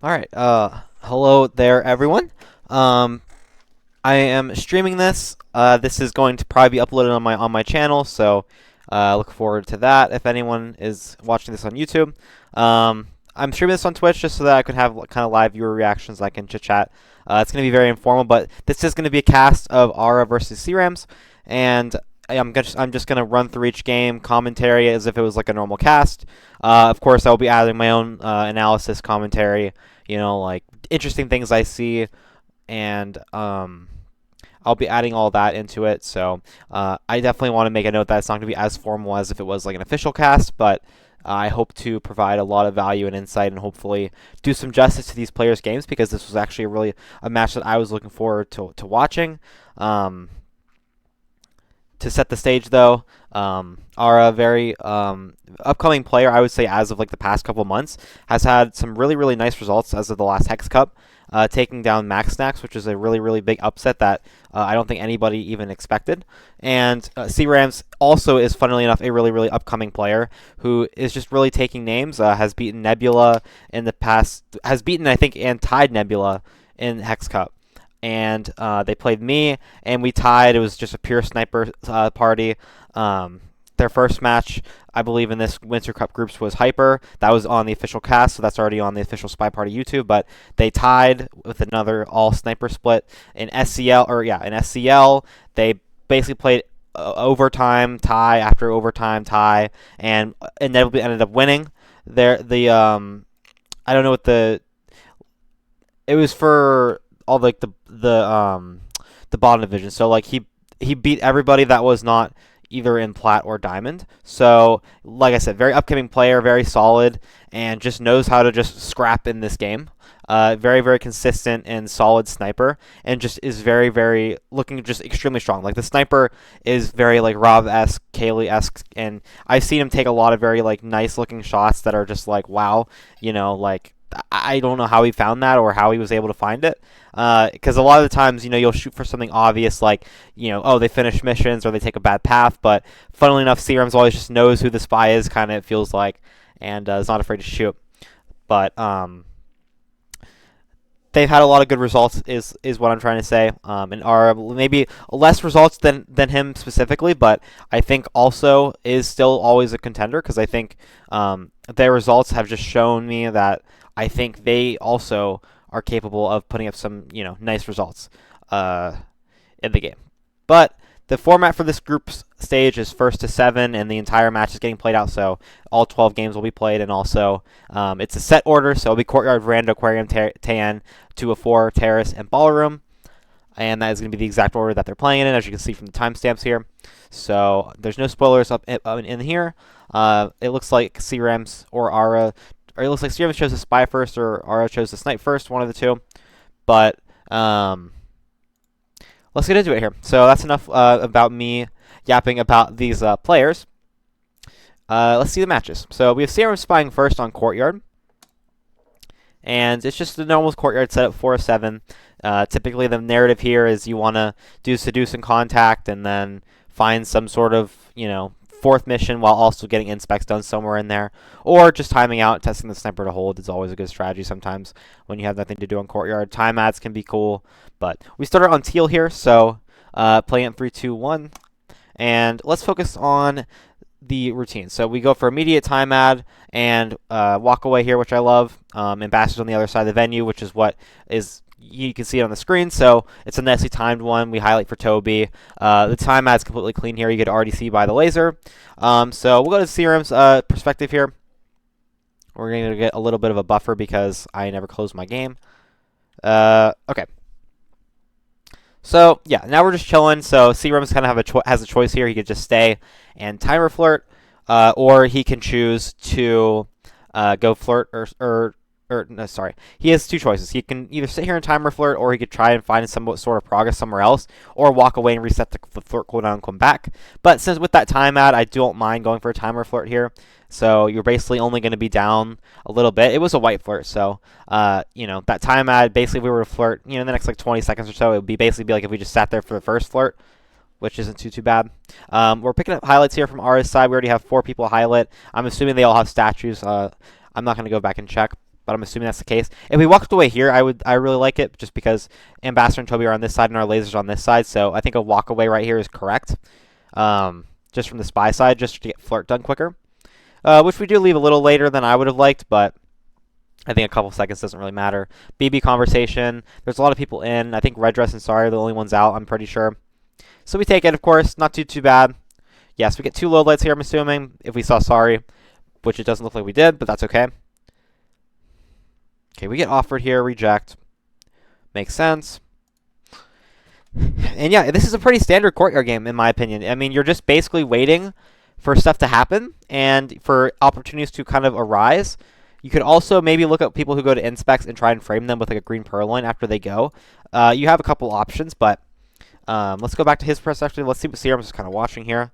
All right. Hello there, everyone. Um, I am streaming this. This is going to probably be uploaded on my channel, so look forward to that. If anyone is watching this on YouTube, I'm streaming this on Twitch just so that I could have kind of live viewer reactions. I can chit chat. It's going to be very informal, but this is going to be a cast of Aura versus CRAMs, and I'm just gonna run through each game commentary as if it was like a normal cast. Of course, I'll be adding my own analysis commentary. Like interesting things I see, and I'll be adding all that into it. So I definitely want to make a note that it's not going to be as formal as if it was like an official cast, but I hope to provide a lot of value and insight and hopefully do some justice to these players' games because this was actually a match that I was looking forward to watching. To set the stage, though, are a very upcoming player, I would say, as of like the past couple months, has had some really nice results as of the last Hex Cup, taking down Max Snacks, which is a really big upset that I don't think anybody even expected. And C-Rams also is, funnily enough, a really upcoming player who is just really taking names, has beaten Nebula in the past, has beaten, I think, and tied Nebula in Hex Cup. And they played me, and we tied. It was just a pure sniper party. Their first match, I believe, in this Winter Cup groups was Hyper. That was on the official cast, so that's already on the official SpyParty YouTube. But they tied with another all sniper split in SCL. They basically played overtime tie after overtime tie, and inevitably ended up winning. I don't know what it was for all like the bottom division. So like he beat everybody that was not either in plat or diamond. So like I said, very upcoming player, very solid, and just knows how to just scrap in this game. Very consistent and solid sniper, and just is very looking just extremely strong. Like the sniper is very like Rob-esque, Kaylee-esque, and I've seen him take a lot of very like nice looking shots that are just like wow, like I don't know how he found that or how he was able to find it. Because a lot of the times, you'll shoot for something obvious like, oh, they finish missions or they take a bad path. But funnily enough, CRM's always just knows who the spy is, kind of, it feels like, and is not afraid to shoot. But they've had a lot of good results, is what I'm trying to say, and are maybe less results than him specifically, but I think also is still always a contender because I think their results have just shown me that I think they also are capable of putting up some nice results in the game. But the format for this group stage is first to 7, and the entire match is getting played out, so all 12 games will be played, and also it's a set order, so it'll be Courtyard, Veranda, Aquarium, Tan, 204, Terrace, and Ballroom, and that is going to be the exact order that they're playing in, as you can see from the timestamps here. So there's no spoilers up in here. It looks like CRAMs or Aura, or it looks like CRAMs chose the Spy first, or Aura chose the Snipe first, one of the two. But let's get into it here. So that's enough about me yapping about these players. Let's see the matches. So we have CRM spying first on Courtyard. And it's just the normal Courtyard setup, 4 of 7. Typically the narrative here is you want to do seduce and contact and then find some sort of, fourth mission while also getting inspects done somewhere in there. Or just timing out, testing the sniper to hold is always a good strategy sometimes when you have nothing to do on Courtyard. Time ads can be cool. But we started on teal here, so playing it 3, 2, 1. And let's focus on the routine. So we go for immediate time ad and walk away here, which I love. Ambassadors on the other side of the venue, which is what is, you can see it on the screen. So it's a nicely timed one. We highlight for Toby. The time ad's completely clean here. You could already see by the laser. So we'll go to CRM's perspective here. We're going to get a little bit of a buffer because I never closed my game. Okay. So, yeah, now we're just chilling. So, CRM's kind of has a choice here. He could just stay and timer flirt, or he can choose to go flirt, no, sorry. He has two choices. He can either sit here and timer flirt, or he could try and find some sort of progress somewhere else, or walk away and reset the flirt cooldown and come back. But since with that time ad, I don't mind going for a timer flirt here. So you're basically only going to be down a little bit. It was a white flirt, so that time ad, basically if we were to flirt, in the next like 20 seconds or so, it would be basically like if we just sat there for the first flirt, which isn't too bad. We're picking up highlights here from our side. We already have 4 people highlight. I'm assuming they all have statues. I'm not going to go back and check. but I'm assuming that's the case. If we walked away here, I really like it, just because Ambassador and Toby are on this side and our lasers on this side. So I think a walk away right here is correct. Just from the spy side, just to get flirt done quicker. Which we do leave a little later than I would have liked, but I think a couple seconds doesn't really matter. BB conversation. There's a lot of people in. I think Red Dress and Sorry are the only ones out, I'm pretty sure. So we take it, of course. Not too bad. Yes, we get 2 low lights here, I'm assuming, if we saw Sorry, which it doesn't look like we did, but that's okay. Okay, we get offered here. Reject. Makes sense. And yeah, this is a pretty standard courtyard game, in my opinion. I mean, you're just basically waiting for stuff to happen and for opportunities to kind of arise. You could also maybe look at people who go to inspects and try and frame them with like a green purloin after they go. You have a couple options, but let's go back to his perspective. Let's see what Serum's is kind of watching here.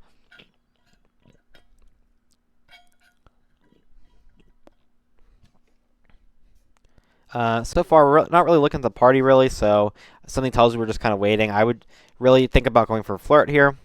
So far, we're not really looking at the party, really, so something tells me we're just kind of waiting. I would really think about going for a flirt here.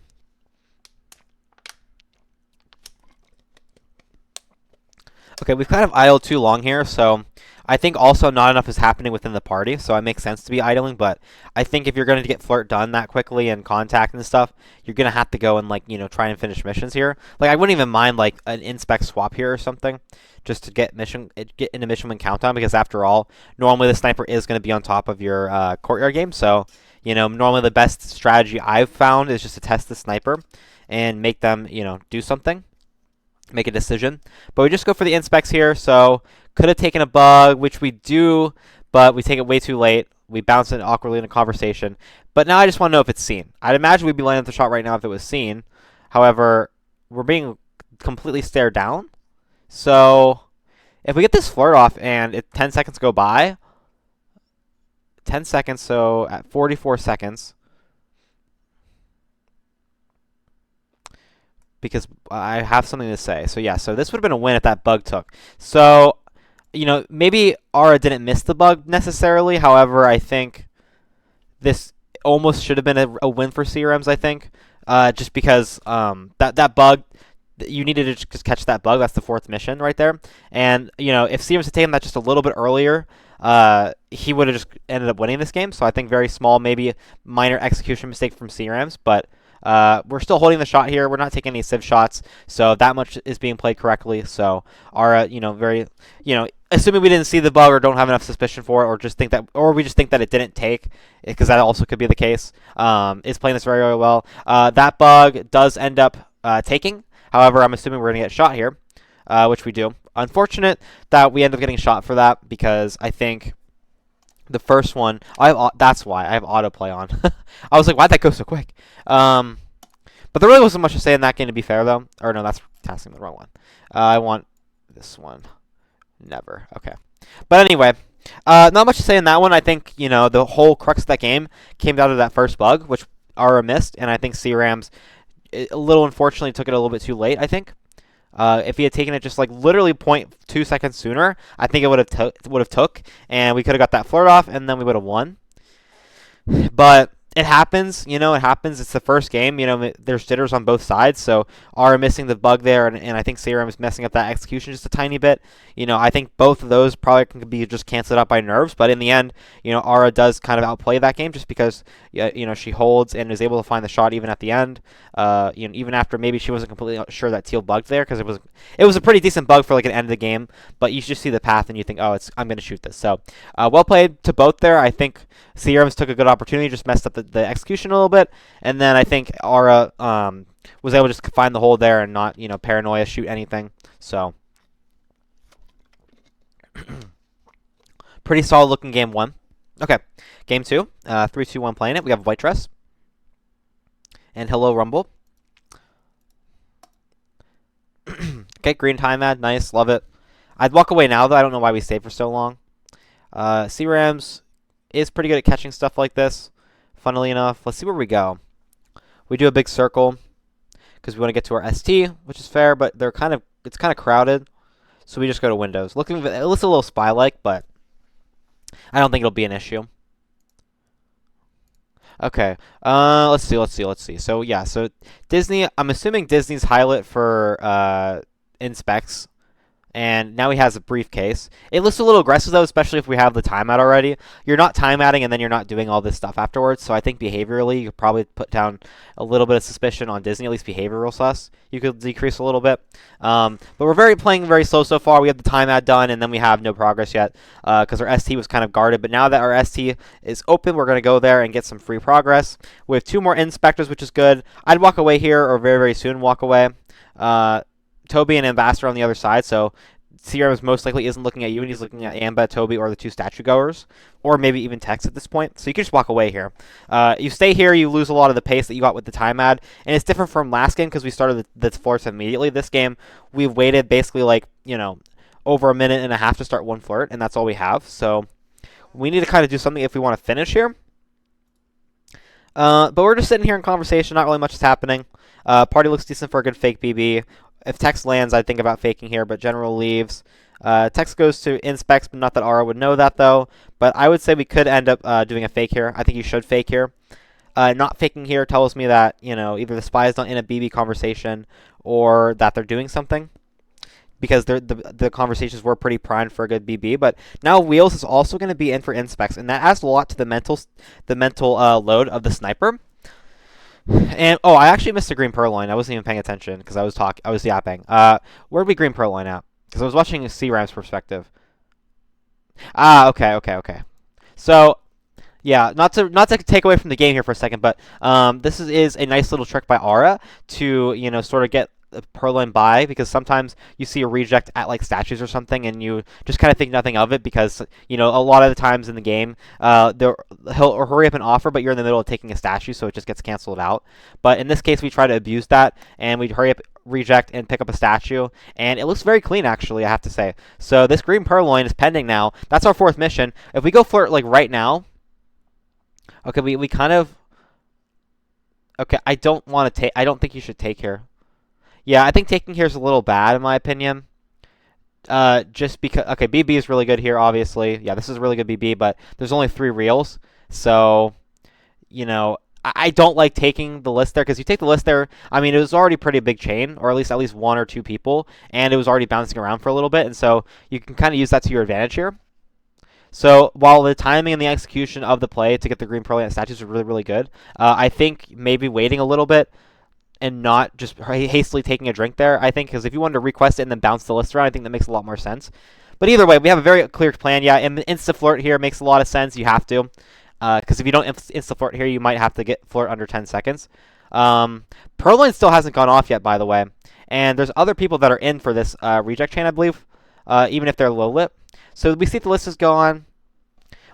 Okay, we've kind of idled too long here, so I think also not enough is happening within the party, so it makes sense to be idling, but I think if you're going to get flirt done that quickly and contact and stuff, you're going to have to go and, like, you know, try and finish missions here. Like, I wouldn't even mind, like, an inspect swap here or something, just to get into mission win countdown, because after all, normally the sniper is going to be on top of your courtyard game, so, you know, normally the best strategy I've found is just to test the sniper and make them, you know, do something. Make a decision. But we just go for the inspects here, so could have taken a bug, which we do, but we take it way too late. We bounce it awkwardly in a conversation. But now I just want to know if it's seen. I'd imagine we'd be lining up the shot right now if it was seen. However, we're being completely stared down. So if we get this flirt off and 10 seconds go by, 10 seconds, so at 44 seconds, because I have something to say. So yeah, so this would have been a win if that bug took. So, you know, maybe Aura didn't miss the bug necessarily. However, I think this almost should have been a win for CRMs, I think. Just because that bug, you needed to just catch that bug. That's the 4th mission right there. And, you know, if CRMs had taken that just a little bit earlier, he would have just ended up winning this game. So I think very small, maybe minor execution mistake from CRMs, but we're still holding the shot here. We're not taking any civ shots, so that much is being played correctly. So Aura, you know, very, you know, assuming we didn't see the bug or don't have enough suspicion for it, or just think that, or we just think that it didn't take, because that also could be the case. Is playing this very, very well. That bug does end up taking. However, I'm assuming we're gonna get shot here, which we do. Unfortunate that we end up getting shot for that, because I think the first one, that's why I have autoplay on. I was like, why'd that go so quick? But there really wasn't much to say in that game, to be fair, though. Or no, that's tasking the wrong one. I want this one. Never. Okay. But anyway, not much to say in that one. I think, you know, the whole crux of that game came down to that first bug, which Aura missed, and I think C-Rams, a little unfortunately, took it a little bit too late, I think. If he had taken it just like literally 0.2 seconds sooner, I think it would have took, and we could have got that flirt off, and then we would have won. But it happens, you know, it happens. It's the first game, you know, there's jitters on both sides, so Aura missing the bug there, and I think CRM is messing up that execution just a tiny bit. You know, I think both of those probably can be just canceled out by nerves, but in the end, you know, Aura does kind of outplay that game just because, you know, she holds and is able to find the shot even at the end. You know, even after maybe she wasn't completely sure that teal bugged there, because it was a pretty decent bug for like an end of the game, but you just see the path and you think, oh, I'm going to shoot this. So, well played to both there. I think CRMs took a good opportunity, just messed up the execution a little bit, and then I think Aura was able to just find the hole there and not, you know, paranoia shoot anything. So pretty solid looking game 1. Okay, game 2, 3, 2, 1 playing it. We have White Dress and Hello Rumble. Okay, green time ad, nice, love it. I'd walk away now though. I don't know why we stayed for so long. C-Rams is pretty good at catching stuff like this. Funnily enough, let's see where we go. We do a big circle because we want to get to our ST, which is fair, but it's kind of crowded, so we just go to Windows. It looks a little spy-like, but I don't think it'll be an issue. Okay, let's see. So yeah, so Disney. I'm assuming Disney's highlight for inspects And now he has a briefcase. It looks a little aggressive, though, especially if we have the timeout already. You're not timeouting, and then you're not doing all this stuff afterwards. So I think behaviorally, you could probably put down a little bit of suspicion on Disney, at least behavioral sus. You could decrease a little bit. But we're playing very slow so far. We have the timeout done, and then we have no progress yet because our ST was kind of guarded. But now that our ST is open, we're going to go there and get some free progress. We have 2 more inspectors, which is good. I'd walk away here or very, very soon walk away. Toby and Ambassador on the other side, so CRM's most likely isn't looking at you, and he's looking at Amba, Toby, or the 2 statue goers, or maybe even Tex at this point. So you can just walk away here. You stay here, you lose a lot of the pace that you got with the time ad, and it's different from last game because we started the flirts immediately. This game, we've waited basically over a minute and a half to start 1 flirt, and that's all we have. So we need to kind of do something if we want to finish here. But we're just sitting here in conversation. Not really much is happening. Party looks decent for a good fake BB. If Tex lands, I'd think about faking here, but General leaves. Tex goes to inspects, but not that Aura would know that, though. But I would say we could end up doing a fake here. I think you should fake here. Not faking here tells me that, either the spy is not in a BB conversation or that they're doing something. Because the conversations were pretty primed for a good BB. But now Wheels is also going to be in for inspects, and that adds a lot to the mental load of the sniper. And I actually missed the green purloin. I wasn't even paying attention because I was yapping. Where'd we green purloin at? Because I was watching a C-Ram's perspective. Okay. So, yeah, not to take away from the game here for a second, but this is a nice little trick by Aura to sort of get purloin by, because sometimes you see a reject at statues or something and you just kind of think nothing of it because a lot of the times in the game he'll hurry up and offer, but you're in the middle of taking a statue, so it just gets canceled out. But in this case we try to abuse that and we hurry up, reject, and pick up a statue, and it looks very clean, actually, I have to say. So this green purloin is pending now. That's our 4th mission. If we go flirt right now, okay, we kind of, okay, I don't think you should take here. Yeah, I think taking here is a little bad in my opinion. Just because, okay, BB is really good here, obviously. Yeah, this is a really good BB, but there's only 3 reels. So, I don't like taking the list there, because you take the list there, I mean, it was already a pretty big chain, or at least 1 or 2 people, and it was already bouncing around for a little bit, and so you can kind of use that to your advantage here. So while the timing and the execution of the play to get the green purloin statues are really, really good, I think maybe waiting a little bit and not just hastily taking a drink there, I think, because if you wanted to request it and then bounce the list around, I think that makes a lot more sense. But either way, we have a very clear plan. Yeah, and the insta-flirt here makes a lot of sense. You have to. Because if you don't insta-flirt here, you might have to get flirt under 10 seconds. Purloin still hasn't gone off yet, by the way. And there's other people that are in for this reject chain, I believe, even if they're low-lit. So we see the list is gone.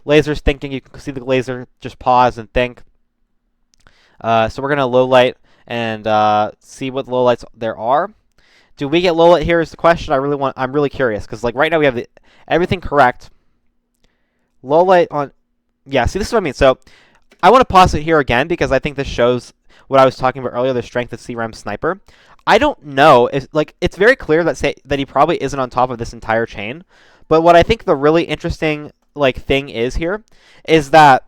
Laser's thinking. You can see the laser just pause and think. So we're going to low-light and see what lowlights there are. Do we get lowlight here is the question. I'm really curious, because right now we have everything correct. Lowlight on, yeah, see, this is what I mean. So I want to pause it here again because I think this shows what I was talking about earlier, the strength of CRAM's sniper. I don't know if it's very clear that he probably isn't on top of this entire chain, but what I think the really interesting thing is here is that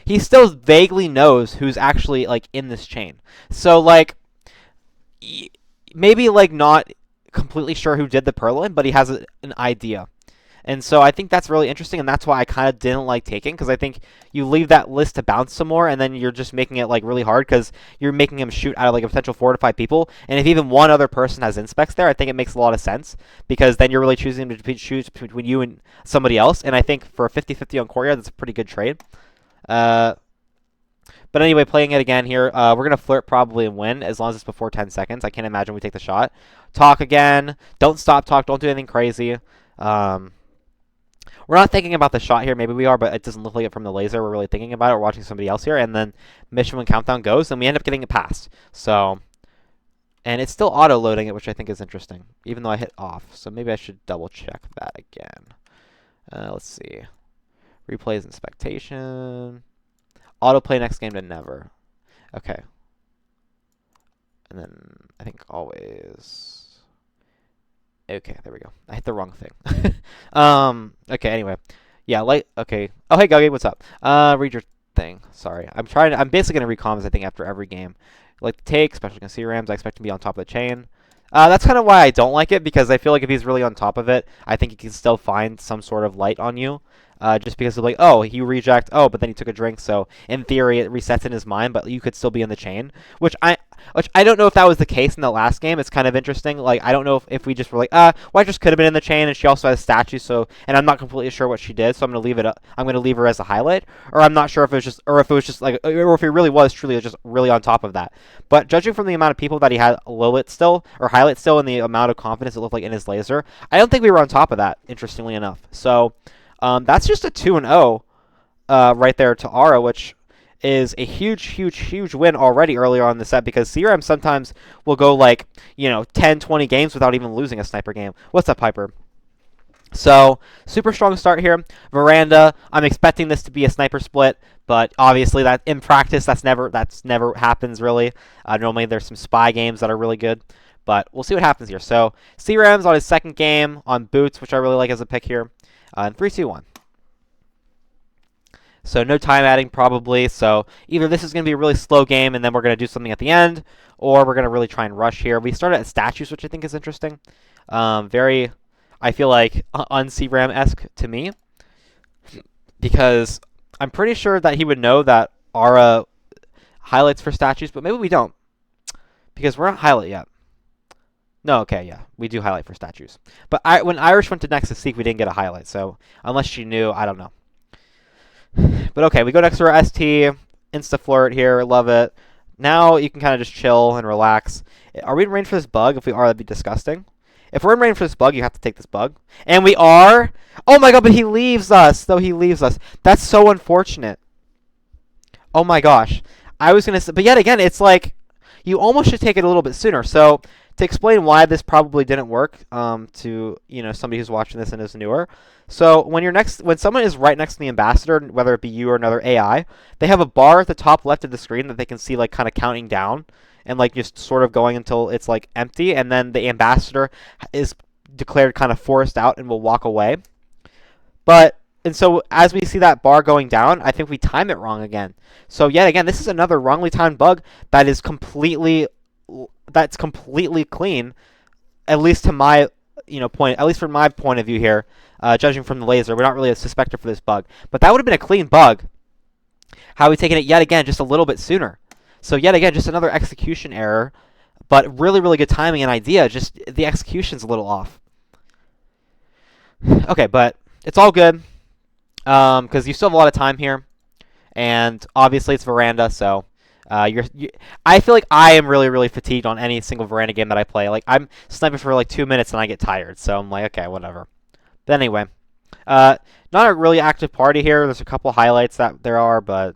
he still vaguely knows who's actually in this chain. So maybe not completely sure who did the purloin, but he has an idea. And so I think that's really interesting, and that's why I kind of didn't like taking, because I think you leave that list to bounce some more, and then you're just making it really hard, because you're making him shoot out of a potential 4 to 5 people. And if even one other person has inspects there, I think it makes a lot of sense, because then you're really choosing to choose between you and somebody else. And I think for a 50-50 on courtyard, that's a pretty good trade. But anyway, playing it again here, we're going to flirt probably and win as long as it's before 10 seconds. I can't imagine we take the shot. Talk again. Don't stop talk. Don't do anything crazy. We're not thinking about the shot here. Maybe we are, but it doesn't look like it from the laser. We're really thinking about it. We're watching somebody else here. And then mission when countdown goes, and we end up getting it passed. So, and it's still auto-loading it, which I think is interesting, even though I hit off. So maybe I should double-check that again. Let's see. Replays inspectation. Autoplay next game to never. Okay. And then I think always. Okay, there we go. I hit the wrong thing. Okay, anyway. Yeah, okay. Oh, hey, Guggy, what's up? Read your thing. Sorry. I'm basically going to read comments, I think, after every game. Take, especially against C-Rams. I expect to be on top of the chain. That's kind of why I don't like it, because I feel like if he's really on top of it, I think he can still find some sort of light on you. Just because of like, oh, he reject, oh, but then he took a drink, so in theory it resets in his mind, but you could still be in the chain, which I don't know if that was the case in the last game. It's kind of interesting. Like, I don't know if we just were like, well, I just could have been in the chain, and she also has statues, so, and I'm not completely sure what she did, so I'm gonna leave it up. I'm gonna leave her as a highlight, or I'm not sure if it was just, or if it was just like, or if it really was truly just really on top of that. But judging from the amount of people that he had low lit still, or highlight still, and the amount of confidence it looked like in his laser, I don't think we were on top of that, interestingly enough. So, that's just a 2-0 right there to Ara, which is a huge, huge, huge win already earlier on in the set, because CRM sometimes will go like, 10, 20 games without even losing a sniper game. What's up, Piper? So, super strong start here. Veranda, I'm expecting this to be a sniper split, but obviously that in practice that's never happens really. Normally there's some spy games that are really good, but we'll see what happens here. So, CRM's on his second game on Boots, which I really like as a pick here. And 3, 2, 1. So no time adding probably. So either this is going to be a really slow game and then we're going to do something at the end, or we're going to really try and rush here. We started at statues, which I think is interesting. Very, I feel like, un-CRAM-esque to me, because I'm pretty sure that he would know that Ara highlights for statues, but maybe we don't, because we're not highlight yet. No, okay, yeah, we do highlight for statues. But when Irish went to Nexus Seek, we didn't get a highlight, so unless she knew, I don't know. But okay, we go next to our ST, Insta-Flirt here, love it. Now you can kind of just chill and relax. Are we in range for this bug? If we are, that'd be disgusting. If we're in range for this bug, you have to take this bug. And we are! Oh my god, but he leaves us! Though he leaves us. That's so unfortunate. Oh my gosh. I was going to say, but yet again, it's like, you almost should take it a little bit sooner. So, to explain why this probably didn't work, to somebody who's watching this and is newer. So when someone is right next to the ambassador, whether it be you or another AI, they have a bar at the top left of the screen that they can see like kind of counting down and like just sort of going until it's like empty, and then the ambassador is declared kind of forced out and will walk away. And so as we see that bar going down, I think we time it wrong again. So yet again, this is another wrongly timed bug that is completely clean, at least to my point, at least from my point of view here, judging from the laser. We're not really a suspector for this bug, but that would have been a clean bug had we taken it yet again just a little bit sooner. So yet again, just another execution error, but really, really good timing and idea. Just the execution's a little off. Okay, but it's all good, because you still have a lot of time here, and obviously it's Veranda, so I feel like I am really, really fatigued on any single Veranda game that I play. Like, I'm sniping for like 2 minutes and I get tired, so I'm like, okay, whatever. But anyway, not a really active party here. There's a couple highlights that there are, but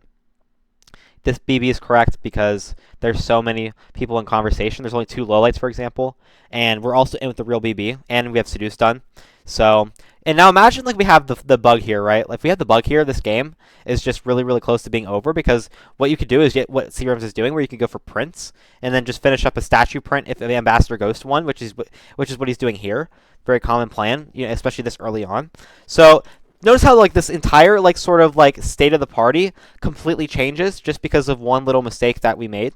this BB is correct because there's so many people in conversation. There's only 2 lowlights, for example, and we're also in with the real BB, and we have Seduce done. So, and now imagine like we have the bug here, right? Like if we have the bug here, this game is just really, really close to being over, because what you could do is get what CRMs is doing, where you can go for prints and then just finish up a statue print if the ambassador goes to one, which is what he's doing here. Very common plan, especially this early on. So notice how like this entire like sort of like state of the party completely changes just because of one little mistake that we made.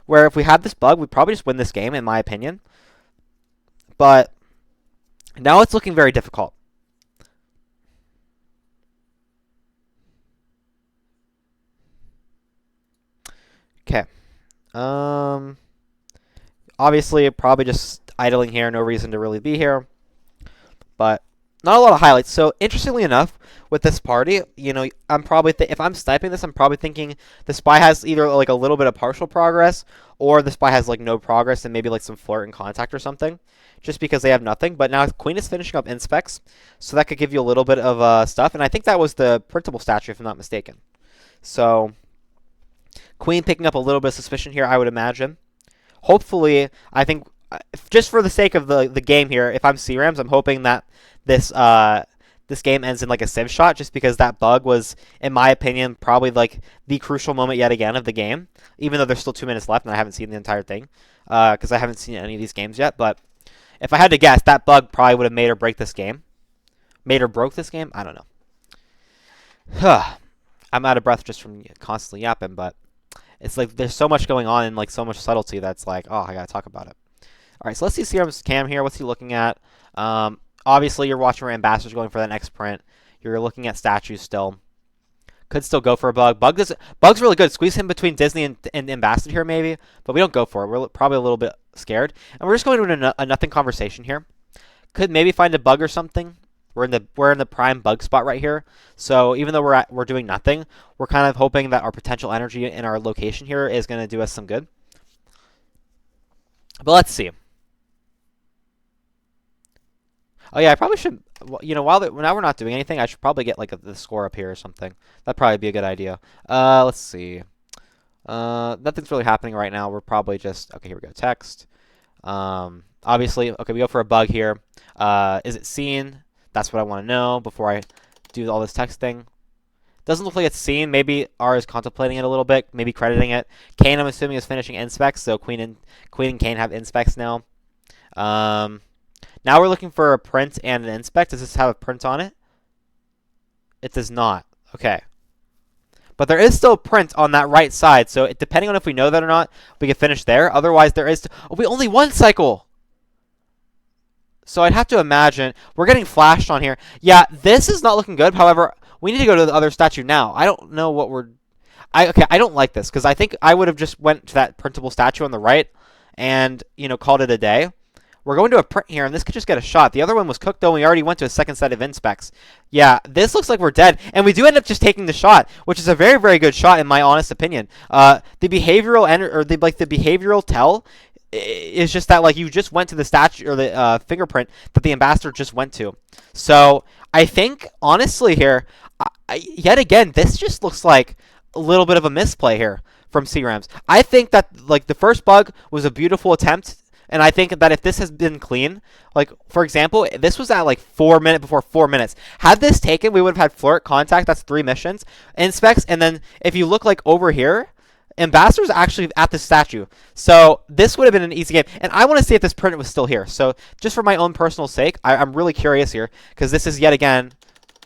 Where if we had this bug, we'd probably just win this game, in my opinion. But now it's looking very difficult. Okay. Obviously, probably just idling here. No reason to really be here. But not a lot of highlights. So, interestingly enough, with this party, I'm probably if I'm sniping this, I'm probably thinking the spy has either like a little bit of partial progress, or the spy has like no progress and maybe like some flirt and contact or something, just because they have nothing. But now Queen is finishing up inspects, so that could give you a little bit of stuff. And I think that was the printable statue, if I'm not mistaken. So Queen picking up a little bit of suspicion here, I would imagine. Hopefully, I think, just for the sake of the game here, if I'm CRAMs, I'm hoping that this game ends in like a civ shot, just because that bug was, in my opinion, probably like the crucial moment yet again of the game, even though there's still 2 minutes left and I haven't seen the entire thing, because I haven't seen any of these games yet. But if I had to guess, that bug probably would have made or break this game. Made or broke this game? I don't know. I'm out of breath just from constantly yapping, but it's like there's so much going on and like so much subtlety that's like, oh, I gotta talk about it. right, so let's see Serum's cam here. What's he looking at? Obviously, you're watching where Ambassador's going for that next print. You're looking at statues still. Could still go for a bug. Bug's really good. Squeeze him between Disney and Ambassador here, maybe. But we don't go for it. We're probably a little bit scared. And we're just going to a nothing conversation here. Could maybe find a bug or something. We're in the prime bug spot right here. So even though we're doing nothing, we're kind of hoping that our potential energy in our location here is going to do us some good. But let's see. Oh yeah, I probably should. You know, now we're not doing anything, I should probably get like the score up here or something. That'd probably be a good idea. Let's see. Nothing's really happening right now. We're probably just okay. Here we go. Text. Obviously, okay. We go for a bug here. Is it seen? That's what I want to know before I do all this texting. Doesn't look like it's seen. Maybe R is contemplating it a little bit. Maybe crediting it. Kane, I'm assuming, is finishing inspects. So Queen and Kane have inspects now. Now we're looking for a print and an inspect. Does this have a print on it? It does not. Okay. But there is still a print on that right side, so depending on if we know that or not, we can finish there. Otherwise, there is... Oh, we only one cycle! So I'd have to imagine... We're getting flashed on here. Yeah, this is not looking good. However, we need to go to the other statue now. I don't know what we're... Okay, I don't like this, because I think I would have just went to that printable statue on the right and, you know, called it a day. We're going to a print here, and this could just get a shot. The other one was cooked, though, and we already went to a second set of inspects. Yeah, this looks like we're dead, and we do end up just taking the shot, which is a very, very good shot, in my honest opinion. The behavioral the behavioral tell is just that, like, you just went to the statue, or the fingerprint that the ambassador just went to. So, I think, honestly here, yet again, this just looks like a little bit of a misplay here from CRAMs. I think that, like, the first bug was a beautiful attempt. And I think that if this has been clean, like, for example, this was at, like, 4 minutes before 4 minutes. Had this taken, we would have had flirt, contact, that's 3 missions, inspects, and then if you look, like, over here, Ambassador's actually at the statue. So this would have been an easy game. And I want to see if this print was still here. So just for my own personal sake, I'm really curious here, because this is yet again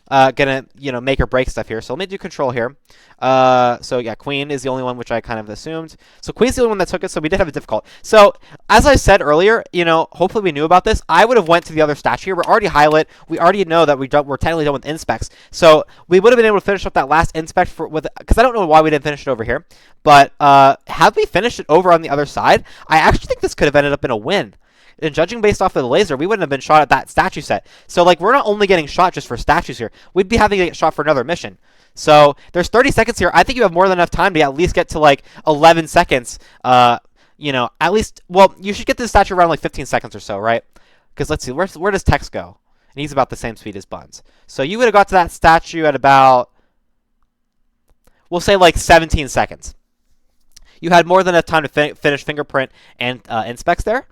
gonna, you know, make or break stuff here. So let me do control here. So yeah, Queen is the only one, which I kind of assumed. So Queen's the only one that took it, so we did have a difficult. So as I said earlier, you know, hopefully we knew about this. I would have went to the other statue here. We're already highlight. We already know that we're technically done with inspects. So we would have been able to finish up that last inspect because I don't know why we didn't finish it over here. But had we finished it over on the other side, I actually think this could have ended up in a win. And judging based off of the laser, we wouldn't have been shot at that statue set. So, like, we're not only getting shot just for statues here. We'd be having to get shot for another mission. So, there's 30 seconds here. I think you have more than enough time to at least get to, like, 11 seconds. You know, at least... Well, you should get to the statue around, like, 15 seconds or so, right? Because, let's see, where does Tex go? And he's about the same speed as Buns. So, you would have got to that statue at about... We'll say, like, 17 seconds. You had more than enough time to finish Fingerprint and Inspects there.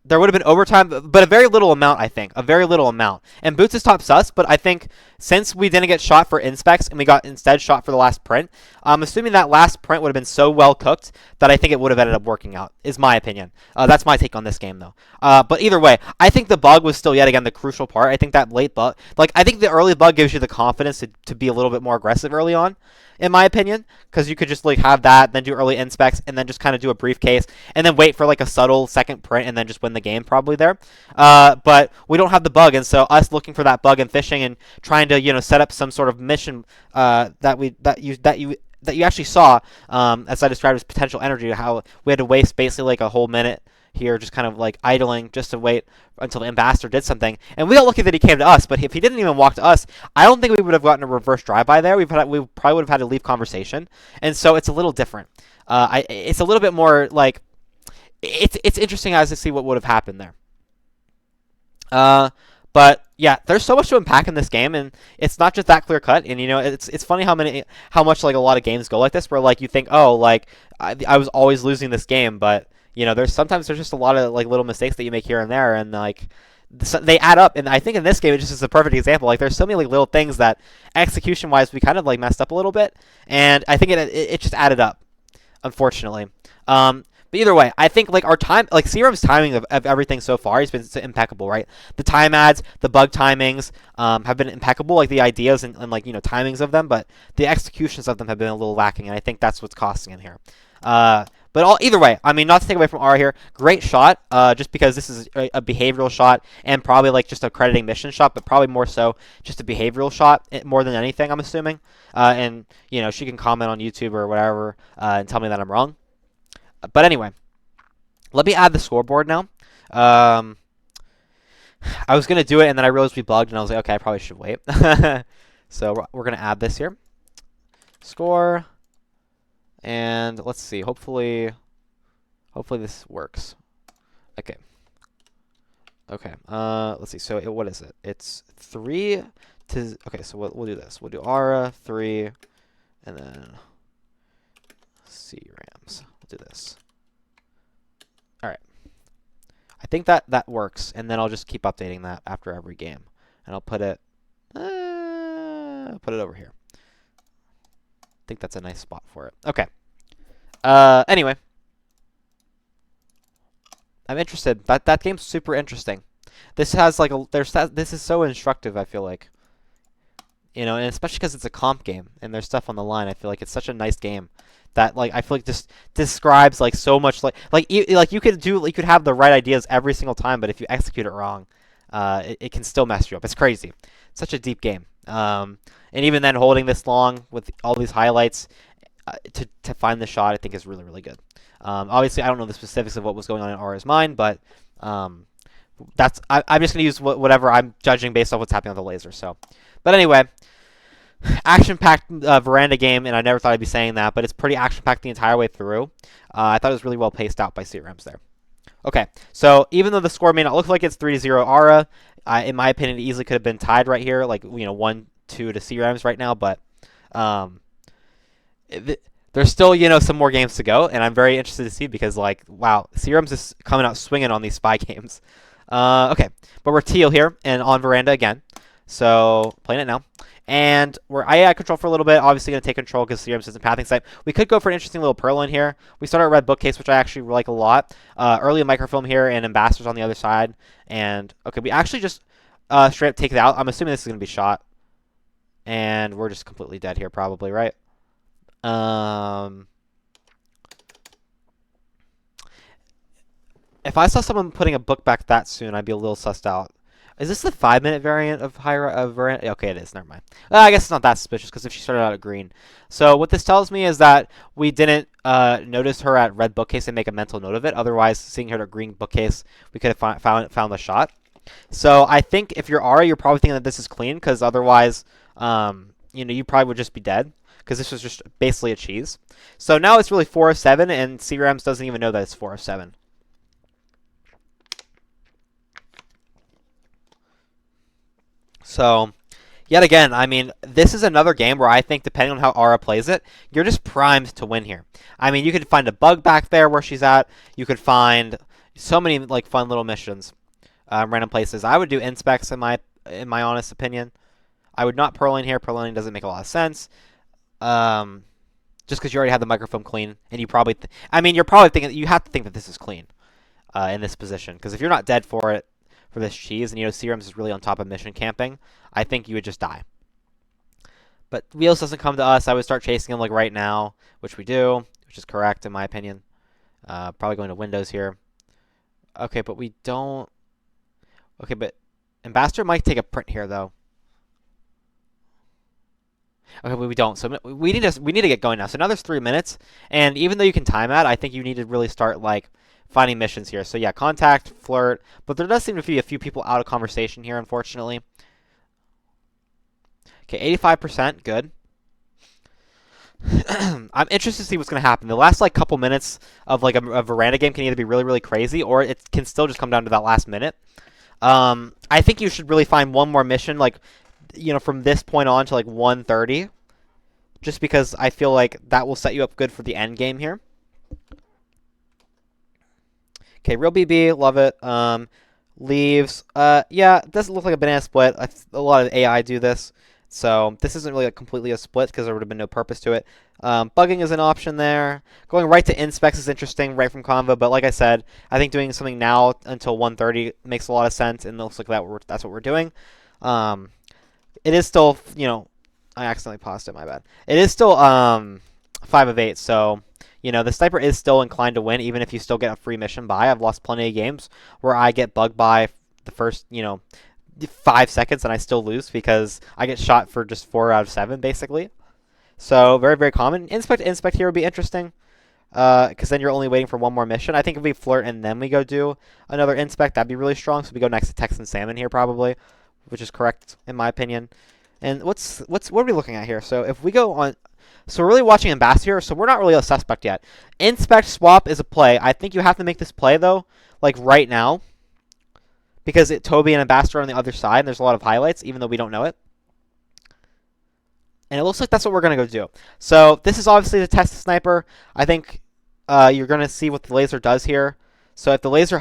There would have been overtime, but a very little amount, I think. A very little amount. And Boots is top sus, but I think since we didn't get shot for inspects and we got instead shot for the last print, I'm assuming that last print would have been so well cooked that I think it would have ended up working out, is my opinion. That's my take on this game, though. But either way, I think the bug was still, yet again, the crucial part. I think that late bug, like, I think the early bug gives you the confidence to be a little bit more aggressive early on, in my opinion, because you could just, like, have that, then do early inspects, and then just kind of do a briefcase, and then wait for, like, a subtle second print, and then just win the game probably there. But we don't have the bug, and so us looking for that bug and fishing and trying to, you know, set up some sort of mission that you actually saw, as I described as potential energy, how we had to waste basically like a whole minute here just kind of like idling just to wait until the ambassador did something. And we got lucky that he came to us, but if he didn't even walk to us, I don't think we would have gotten a reverse drive-by there. We probably would have had to leave conversation. And so it's a little different. It's a little bit more like, it's interesting as to see what would have happened there. But yeah, there's so much to unpack in this game, and it's not just that clear cut. And you know, it's funny how much like a lot of games go like this, where like you think, oh, like I was always losing this game, but you know, there's just a lot of like little mistakes that you make here and there, and like they add up. And I think in this game, it just is a perfect example. Like there's so many like little things that execution wise we kind of like messed up a little bit, and I think it just added up, unfortunately. But either way, I think like our time, like CRM's timing of everything so far has been impeccable, right? The time adds, the bug timings have been impeccable, like the ideas and like, you know, timings of them, but the executions of them have been a little lacking, and I think that's what's costing in here. But But either way, I mean, not to take away from Aura here, great shot. Just because this is a behavioral shot and probably like just a crediting mission shot, but probably more so just a behavioral shot more than anything. I'm assuming. And you know, she can comment on YouTube or whatever and tell me that I'm wrong. But anyway, let me add the scoreboard now. I was gonna do it and then I realized we bugged and I was like, okay, I probably should wait. So we're gonna add this here. Score. And let's see. Hopefully this works. Okay. Okay. Let's see. So what is it? It's 3 to. Okay. So we'll do this. We'll do Aura 3, and then C-Rams. We'll do this. All right. I think that works, and then I'll just keep updating that after every game, and I'll put it over here. I think that's a nice spot for it. Okay. Anyway, I'm interested. That game's super interesting. This has like this is so instructive. I feel like, you know, and especially because it's a comp game and there's stuff on the line. I feel like it's such a nice game that like I feel like just describes like so much like you could have the right ideas every single time, but if you execute it wrong, it can still mess you up. It's crazy. It's such a deep game. And even then, holding this long with all these highlights to find the shot, I think is really, really good. Obviously, I don't know the specifics of what was going on in Aura's mind, but I'm just going to use whatever I'm judging based on what's happening on the laser. So, but anyway, action-packed veranda game, and I never thought I'd be saying that, but it's pretty action-packed the entire way through. I thought it was really well paced out by C-Rams there. Okay, so even though the score may not look like it's 3-0 Aura, in my opinion, it easily could have been tied right here, like 1-2 to C-Rams right now, but there's still, some more games to go, and I'm very interested to see because, like, wow, C-Rams is coming out swinging on these spy games. Okay, but we're teal here and on veranda again, so playing it now. And we're IA control for a little bit. Obviously going to take control because C-Rams isn't pathing site. We could go for an interesting little Pearl in here. We start our red bookcase, which I actually like a lot. Early microfilm here and ambassadors on the other side. And okay, we actually just straight up take it out. I'm assuming this is going to be shot. And we're just completely dead here probably, right? If I saw someone putting a book back that soon, I'd be a little sussed out. Is this the 5-minute variant of Veranda? Okay, it is. Never mind. I guess it's not that suspicious because if she started out at green. So what this tells me is that we didn't notice her at red bookcase and make a mental note of it. Otherwise, seeing her at green bookcase, we could have found the shot. So I think if you're Ari, you're probably thinking that this is clean because otherwise, you probably would just be dead because this was just basically a cheese. So now it's really 4 of 7, and C-Rams doesn't even know that it's 4 of 7. So, yet again, I mean, this is another game where I think, depending on how Aura plays it, you're just primed to win here. I mean, you could find a bug back there where she's at. You could find so many like fun little missions, random places. I would do inspects in my honest opinion. I would not Pearling here. Pearling doesn't make a lot of sense. Just because you already have the microfilm clean, and you probably, you're probably thinking you have to think that this is clean, in this position. Because if you're not dead for it. For this cheese, and C-Rams is really on top of mission camping, I think you would just die. But Wheels doesn't come to us. I would start chasing him like right now, which we do, which is correct in my opinion. Probably going to Windows here. Okay, but we don't. Okay, but Ambassador might take a print here though. Okay, but we don't. So we need to get going now. So now there's 3 minutes, and even though you can time that, I think you need to really start like finding missions here. So yeah, contact, flirt, but there does seem to be a few people out of conversation here, unfortunately. Okay, 85%, good. I'm interested to see what's going to happen. The last like couple minutes of like a veranda game can either be really, really crazy, or it can still just come down to that last minute. I think you should really find one more mission, like, from this point on to like 1:30, just because I feel like that will set you up good for the end game here. Okay, real BB, love it. Leaves. Yeah, it doesn't look like a banana split. A lot of AI do this. So this isn't really completely a split because there would have been no purpose to it. Bugging is an option there. Going right to inspects is interesting right from convo. But like I said, I think doing something now until 1:30 makes a lot of sense. And it looks like that's what we're doing. It is still, I accidentally paused it, my bad. It is still 5 of 8. So, the sniper is still inclined to win, even if you still get a free mission buy. I've lost plenty of games where I get bugged by the first, 5 seconds and I still lose because I get shot for just 4 out of 7, basically. So, very, very common. Inspect here would be interesting because then you're only waiting for one more mission. I think if we flirt and then we go do another inspect, that'd be really strong. So we go next to Texan Salmon here probably, which is correct in my opinion. And what are we looking at here? So if we go on, so we're really watching Ambassador. So we're not really a suspect yet. Inspect swap is a play. I think you have to make this play though, like right now, because Toby and Ambassador are on the other side. And there's a lot of highlights, even though we don't know it. And it looks like that's what we're going to go do. So this is obviously to test the sniper. I think you're going to see what the laser does here. So if the laser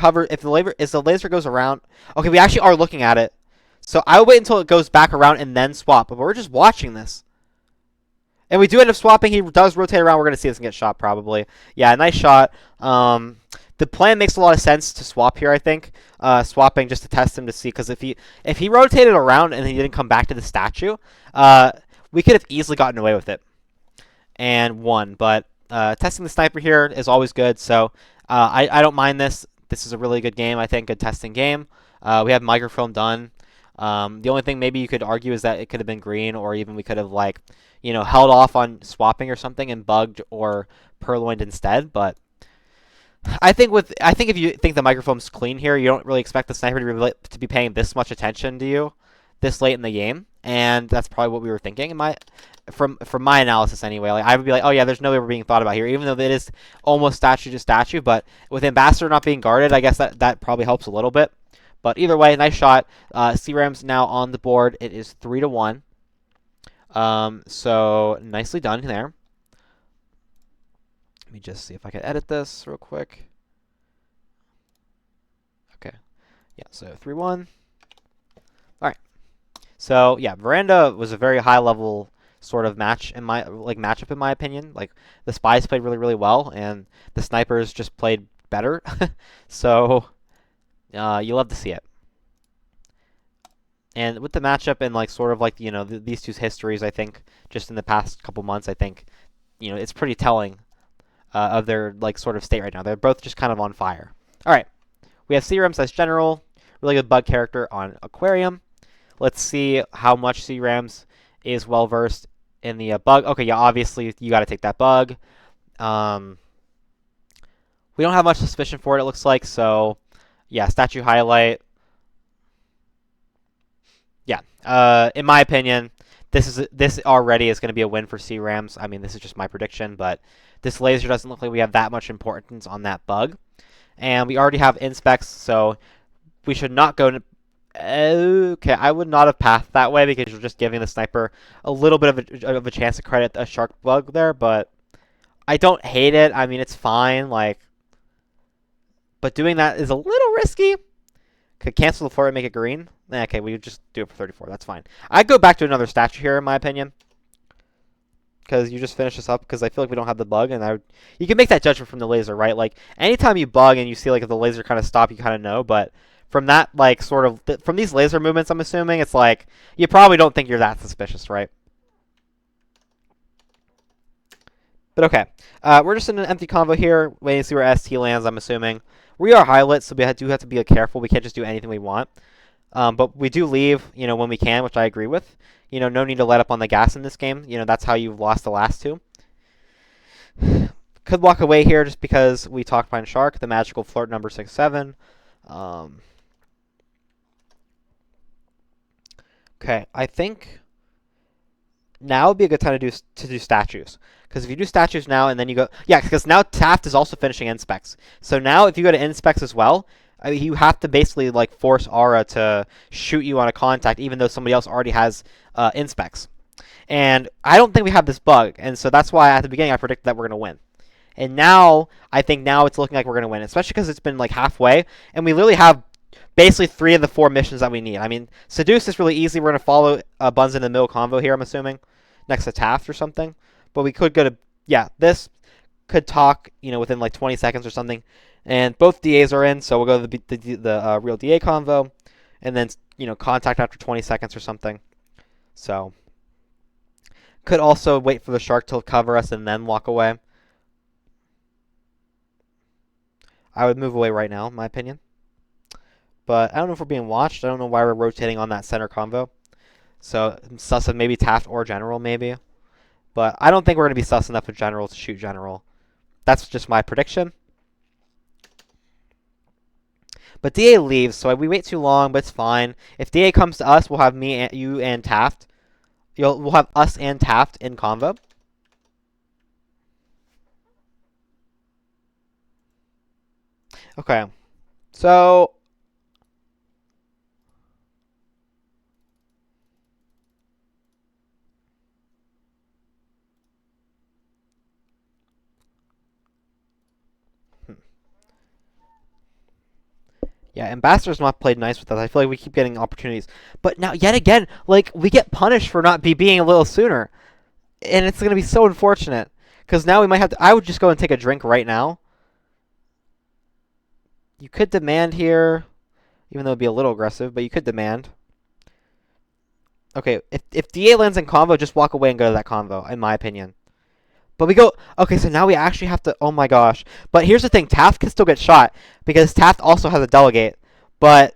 goes around, okay, we actually are looking at it. So I would wait until it goes back around and then swap. But we're just watching this. And we do end up swapping. He does rotate around. We're going to see this and get shot probably. Yeah, nice shot. The plan makes a lot of sense to swap here, I think. Swapping just to test him to see. Because if he rotated around and he didn't come back to the statue, we could have easily gotten away with it and won. But testing the sniper here is always good. So I don't mind this. This is a really good game, I think. Good testing game. We have microfilm done. The only thing maybe you could argue is that it could have been green, or even we could have held off on swapping or something and bugged or purloined instead. But I think if you think the microfilm's clean here, you don't really expect the sniper to be paying this much attention to you this late in the game, and that's probably what we were thinking from my analysis anyway. Like I would be like, oh yeah, there's no way we're being thought about here, even though it is almost statue to statue. But with Ambassador not being guarded, I guess that probably helps a little bit. But either way, nice shot. CRAM's now on the board. It is 3-1. So nicely done there. Let me just see if I can edit this real quick. Okay. Yeah, so 3-1. All right. So yeah, Veranda was a very high level sort of matchup in my opinion. Like the spies played really, really well, and the snipers just played better. So you love to see it. And with the matchup and these two's histories, I think just in the past couple months, I think it's pretty telling of their sort of state right now. They're both just kind of on fire. All right, we have CRAMS as general, really good bug character on Aquarium. Let's see how much CRAMS is well versed in the bug. Okay, yeah, obviously you got to take that bug. We don't have much suspicion for it. It looks like so. Yeah, statue highlight. Yeah, in my opinion, this already is going to be a win for CRAMS. I mean, this is just my prediction, but this laser doesn't look like we have that much importance on that bug. And we already have inspects, so we should not go to... Okay, I would not have pathed that way because you're just giving the sniper a little bit of a chance to credit a shark bug there, but I don't hate it. I mean, it's fine, but doing that is a little risky. Could cancel the floor and make it green. Okay, we just do it for 34. That's fine. I'd go back to another statue here, in my opinion. Because you just finish this up, because I feel like we don't have the bug. And you can make that judgment from the laser, right? Like, anytime you bug and you see, if the laser kind of stop, you kind of know. But from that, from these laser movements, I'm assuming, it's you probably don't think you're that suspicious, right? But okay. We're just in an empty convo here, waiting to see where ST lands, I'm assuming. We are highlit, so we do have to be careful. We can't just do anything we want. But we do leave, when we can, which I agree with. No need to let up on the gas in this game. That's how you've lost the last two. Could walk away here just because we talked Pine Shark, the magical flirt number 6-7. Okay, I think now would be a good time to do statues. Because if you do statues now and then you go... Yeah, because now Taft is also finishing inspects. So now if you go to inspects as well, you have to basically force Aura to shoot you on a contact even though somebody else already has inspects. And I don't think we have this bug. And so that's why at the beginning I predicted that we're going to win. And now, I think now it's looking like we're going to win. Especially because it's been halfway. And we literally have basically 3 of the 4 missions that we need. I mean, Seduce is really easy. We're going to follow Buns in the middle convo here, I'm assuming. Next to Taft or something. But we could go to... Yeah, this could talk, within 20 seconds or something. And both DAs are in, so we'll go to the real DA convo. And then, contact after 20 seconds or something. So, Could also wait for the shark to cover us and then walk away. I would move away right now, in my opinion. But I don't know if we're being watched. I don't know why we're rotating on that center convo. So sus of maybe Taft or General, maybe. But I don't think we're going to be sus enough of General to shoot General. That's just my prediction. But DA leaves, so we wait too long, but it's fine. If DA comes to us, we'll have me, and you, and Taft. We'll have us and Taft in convo. Okay. So... Yeah, Ambassador's not played nice with us. I feel like we keep getting opportunities. But now, yet again, like, we get punished for not being a little sooner. And it's going to be so unfortunate. Because now we might have to... I would just go and take a drink right now. You could demand here, even though it would be a little aggressive, but you could demand. Okay, if DA lands in convo, just walk away and go to that convo, in my opinion. But we go... Okay, so now we actually have to... Oh my gosh. But here's the thing. Taft can still get shot, because Taft also has a delegate. But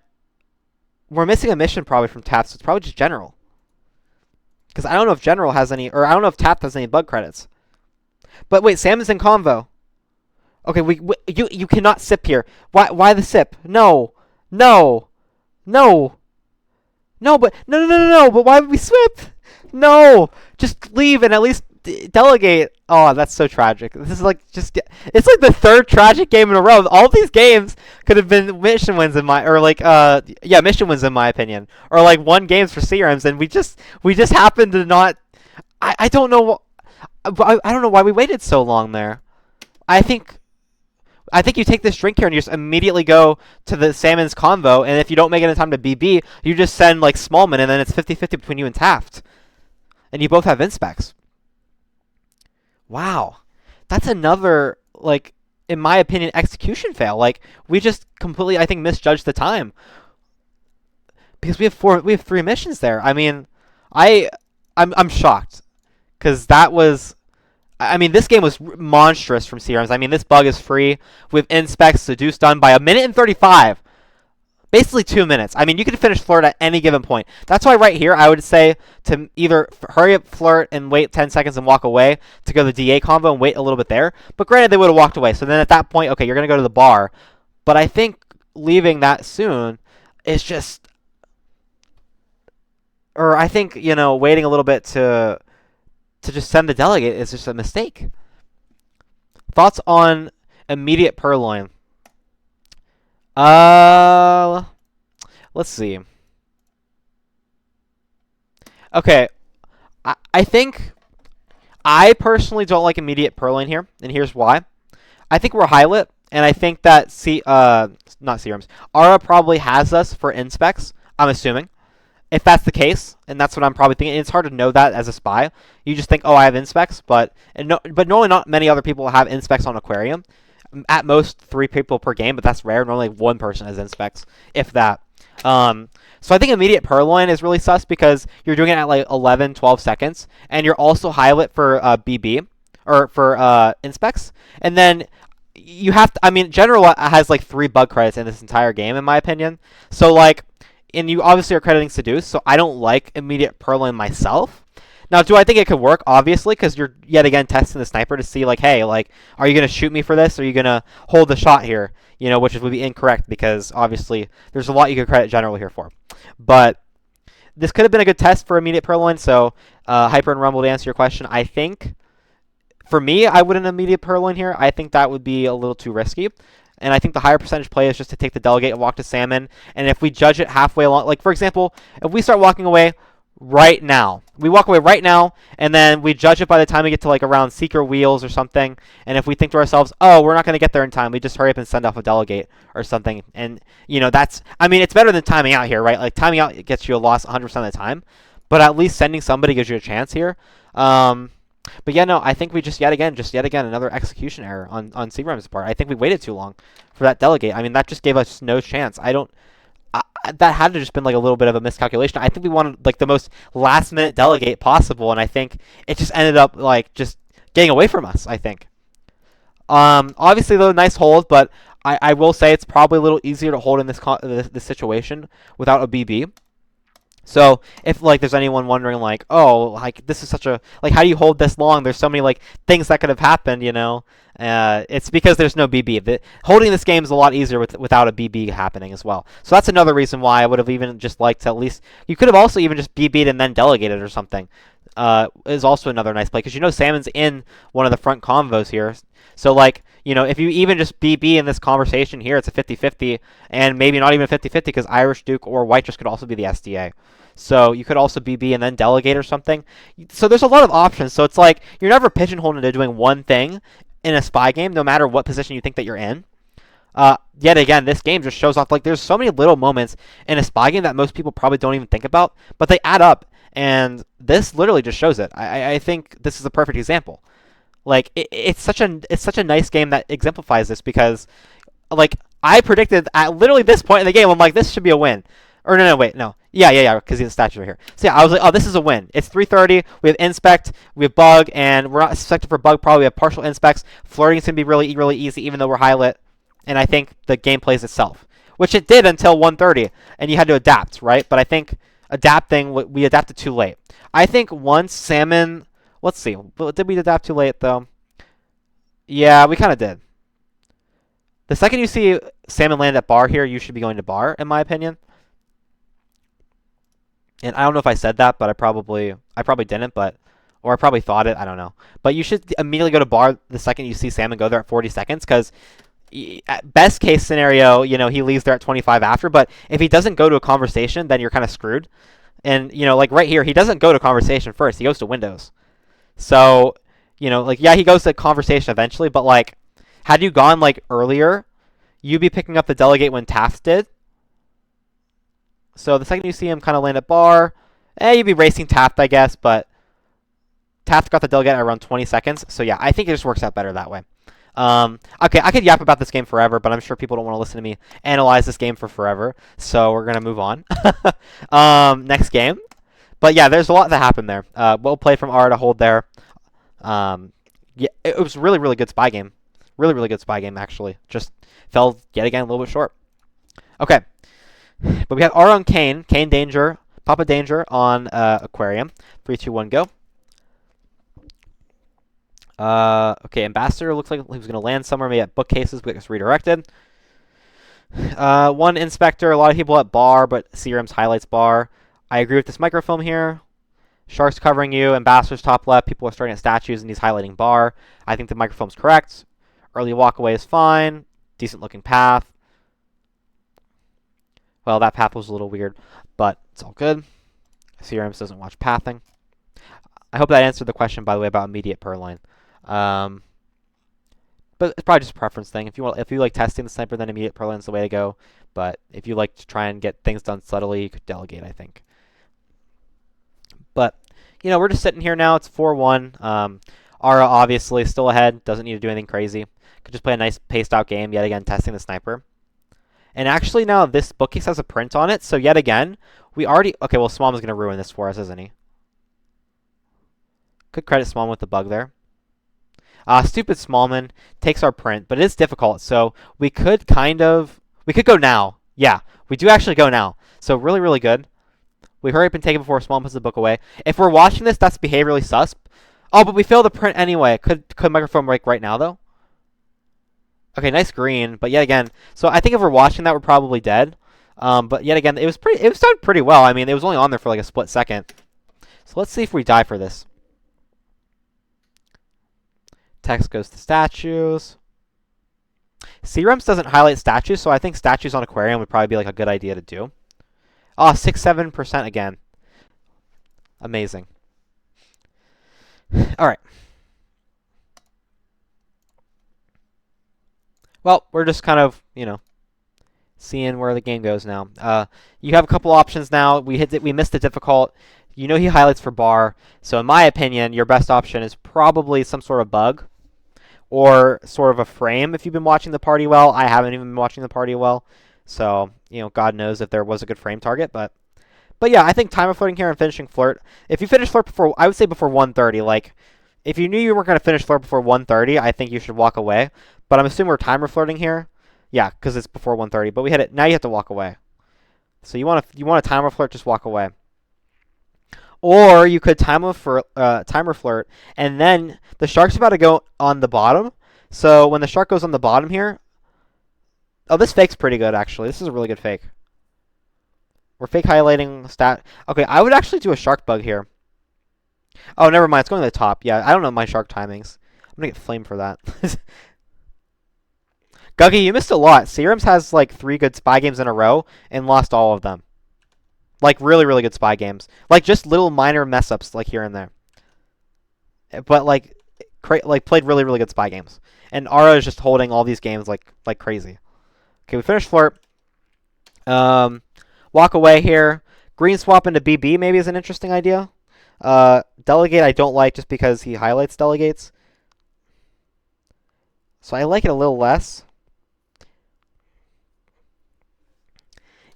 we're missing a mission probably from Taft, so it's probably just General. Because I don't know if General has any... Or I don't know if Taft has any bug credits. But wait, Sam is in convo. Okay, you cannot sip here. Why the sip? No. No. No. No, but... No. But why would we swip? No. Just leave and at least... delegate. Oh, that's so tragic. This is like just... It's like the third tragic game in a row. All these games could have been mission wins in my... Or like, yeah, mission wins in my opinion. Or like 1 games for CRMs, and we just happened to not... I don't know... I don't know why we waited so long there. I think you take this drink here and you just immediately go to the Salmon's convo, and if you don't make it in time to BB, you just send like Smallman, and then it's 50-50 between you and Taft. And you both have inspecs. Wow. That's another, like, in my opinion, execution fail. Like, we just completely, I think, misjudged the time. Because we have 3 missions there. I mean, I'm shocked. Because that was... I mean, this game was monstrous from CRMs. I mean, this bug is free. We have inspects, seduce done by 1:35. Basically 2 minutes. I mean, you can finish flirt at any given point. That's why right here I would say to either hurry up flirt and wait 10 seconds and walk away to go to the DA combo and wait a little bit there. But granted, they would have walked away. So then at that point, okay, you're going to go to the bar. But I think leaving that soon is just... Or I think, you know, waiting a little bit to just send the delegate is just a mistake. Thoughts on immediate purloin? Let's see. Okay, I think I personally don't like immediate purloin here, and here's why. I think we're high lit, and I think that not serums. Aura probably has us for inspects, I'm assuming. If that's the case, and that's what I'm probably thinking, it's hard to know that as a spy. You just think, oh, I have inspects, but normally not many other people have inspects on Aquarium. At most 3 people per game, but that's rare. Normally 1 person has inspects, if that. So I think immediate purloin is really sus because you're doing it at like 11, 12 seconds, and you're also high lit for BB, or for inspects. And then you have to, I mean, General has like 3 bug credits in this entire game, in my opinion. So like, and you obviously are crediting Seduce, so I don't like immediate purloin myself. Now, do I think it could work? Obviously, because you're yet again testing the sniper to see, like, hey, like, are you going to shoot me for this? Or are you going to hold the shot here? You know, which would be incorrect because, obviously, there's a lot you could credit General here for. But this could have been a good test for immediate purloin, so Hyper and Rumble, to answer your question, I think, for me, I wouldn't immediate purloin here. I think that would be a little too risky. And I think the higher percentage play is just to take the delegate and walk to Salmon. And if we judge it halfway along, like, for example, if we start walking away right now, we walk away right now, and then we judge it by the time we get to, like, around Seeker Wheels or something. And if we think to ourselves, oh, we're not going to get there in time, we just hurry up and send off a delegate or something. And, you know, that's, I mean, it's better than timing out here, right? Like, timing out gets you a loss 100% of the time. But at least sending somebody gives you a chance here. But yeah, no, I think we just yet again, another execution error on CRM's part. I think we waited too long for that delegate. I mean, that just gave us no chance. that had to just been like a little bit of a miscalculation. I think we wanted like the most last minute delegate possible, and I think it just ended up like just getting away from us, I think. Obviously though, nice hold, but I will say it's probably a little easier to hold in this situation without a BB. So if like there's anyone wondering like, oh, like this is such a like how do you hold this long? There's so many like things that could have happened, you know. It's because there's no BB. Holding this game is a lot easier without a BB happening as well. So that's another reason why I would have even just liked to at least you could have also even just BB'd and then delegated or something. Is also another nice play because you know Salmon's in one of the front combos here. So like you know if you even just BB in this conversation here, it's a 50-50 and maybe not even 50-50 because Irish Duke or White just could also be the SDA. So you could also BB and then delegate or something. So there's a lot of options. So it's like you're never pigeonholed into doing one thing in a spy game, no matter what position you think that you're in. Yet again, this game just shows off like there's so many little moments in a spy game that most people probably don't even think about, but they add up. And this literally just shows it. I think this is a perfect example. Like it's such a nice game that exemplifies this because, like I predicted at literally this point in the game, I'm like this should be a win. Or no, wait, no. Yeah, because the statue right here. So yeah, I was like, oh, this is a win. It's 3:30. We have inspect, we have bug, and we're not suspected for bug. Probably we have partial inspects. Flirting is gonna be really, really easy, even though we're high lit. And I think the game plays itself, which it did until 1:30, and you had to adapt, right? But I think adapting, we adapted too late. I think once Salmon, let's see, did we adapt too late though? Yeah, we kind of did. The second you see Salmon land at bar here, you should be going to bar, in my opinion. And I don't know if I said that, but I probably didn't, or I probably thought it. I don't know. But you should immediately go to bar the second you see Salmon go there at 40 seconds, because best case scenario, you know, he leaves there at 25 after. But if he doesn't go to a conversation, then you're kind of screwed. And you know, like right here, he doesn't go to conversation first. He goes to Windows. So you know, like yeah, he goes to conversation eventually. But like, had you gone like earlier, you'd be picking up the delegate when Taft did. So the second you see him kind of land at bar, you'd be racing Taft, I guess, but Taft got the delegate at around 20 seconds. So yeah, I think it just works out better that way. Okay, I could yap about this game forever, but I'm sure people don't want to listen to me analyze this game for forever. So we're going to move on. Next game. But yeah, there's a lot that happened there. Well played from R to hold there. Yeah, it was really, really good spy game. Really, really good spy game, actually. Just fell, yet again, a little bit short. Okay. But we have R on Kane. Kane Danger. Papa Danger on Aquarium. 3, 2, 1, go. Okay, Ambassador looks like he was going to land somewhere, maybe at bookcases, but gets redirected. One Inspector. A lot of people at bar, but Serum's highlights bar. I agree with this microfilm here. Sharks covering you. Ambassador's top left. People are starting at statues, and he's highlighting bar. I think the microfilm's correct. Early walkaway is fine. Decent looking path. Well, that path was a little weird, but it's all good. CRMs doesn't watch pathing. I hope that answered the question, by the way, about immediate purloin. But it's probably just a preference thing. If you like testing the sniper, then immediate purloin is the way to go. But if you like to try and get things done subtly, you could delegate, I think. But you know, we're just sitting here now. It's 4-1. Ara obviously still ahead. Doesn't need to do anything crazy. Could just play a nice paced out game. Yet again, testing the sniper. And actually now this bookcase has a print on it, so yet again, we already... Okay, well, Smallman's going to ruin this for us, isn't he? Could credit Smallman with the bug there. Stupid Smallman takes our print, but it is difficult, so we could kind of... We could go now. Yeah, we do actually go now. So really, really good. We hurry up and take it before Smallman puts the book away. If we're watching this, that's behaviorally sus. Oh, but we failed the print anyway. Could microphone break right now, though? Okay, nice green, but yet again, so I think if we're watching that, we're probably dead. But yet again, it was done pretty well. I mean, it was only on there for like a split second. So let's see if we die for this. Text goes to statues. CREMS doesn't highlight statues, so I think statues on Aquarium would probably be like a good idea to do. Oh, 6-7% again. Amazing. All right. Well, we're just kind of, you know, seeing where the game goes now. You have a couple options now. We missed the difficult. You know he highlights for bar. So in my opinion, your best option is probably some sort of bug or sort of a frame if you've been watching the party well. I haven't even been watching the party well. So, God knows if there was a good frame target, but yeah, I think timer flirting here and finishing flirt. If you finish flirt before, I would say before 130. Like, if you knew you weren't going to finish flirt before 130, I think you should walk away. But I'm assuming we're timer flirting here. Yeah, because it's before 130. But we hit it. Now you have to walk away. So you want to timer flirt, just walk away. Or you could timer flirt, and then the shark's about to go on the bottom. So when the shark goes on the bottom here, oh, this fake's pretty good actually. This is a really good fake. We're fake highlighting stat. Okay, I would actually do a shark bug here. Oh, never mind. It's going to the top. Yeah, I don't know my shark timings. I'm gonna get flamed for that. Guggy, you missed a lot. Serums has like 3 good spy games in a row and lost all of them. Like really, really good spy games. Like just little minor mess ups like here and there. But like played really, really good spy games. And Ara is just holding all these games like crazy. Okay, we finished flirt. Walk away here. Green swap into BB maybe is an interesting idea. Delegate I don't like just because he highlights delegates. So I like it a little less.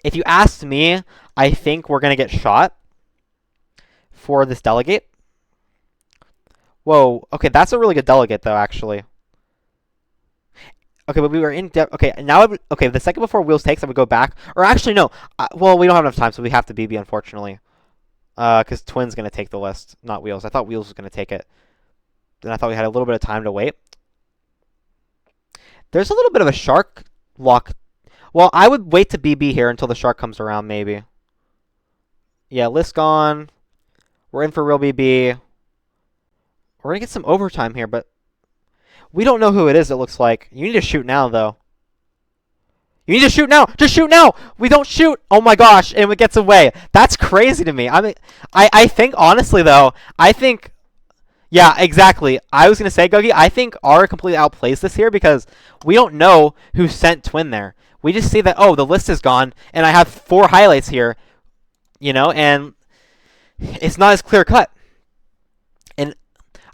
If you asked me, I think we're going to get shot for this delegate. Whoa. Okay, that's a really good delegate, though, actually. Okay, but we were in depth. Okay, now, okay, the second before Wheels takes, I would go back. Or actually, no. Well, we don't have enough time, so we have to BB, unfortunately. Because Twin's going to take the list, not Wheels. I thought Wheels was going to take it. Then I thought we had a little bit of time to wait. There's a little bit of a shark lock. Well, I would wait to BB here until the shark comes around, maybe. Yeah, list gone. We're in for real BB. We're going to get some overtime here, but we don't know who it is, it looks like. You need to shoot now, though. You need to shoot now! Just shoot now! We don't shoot! Oh my gosh, and it gets away. That's crazy to me. I mean, I think, honestly, though, I think... Yeah, exactly. I was going to say, Gogi, I think Ara completely outplays this here because we don't know who sent Twin there. We just see that, oh, the list is gone, and I have 4 highlights here, and it's not as clear-cut. And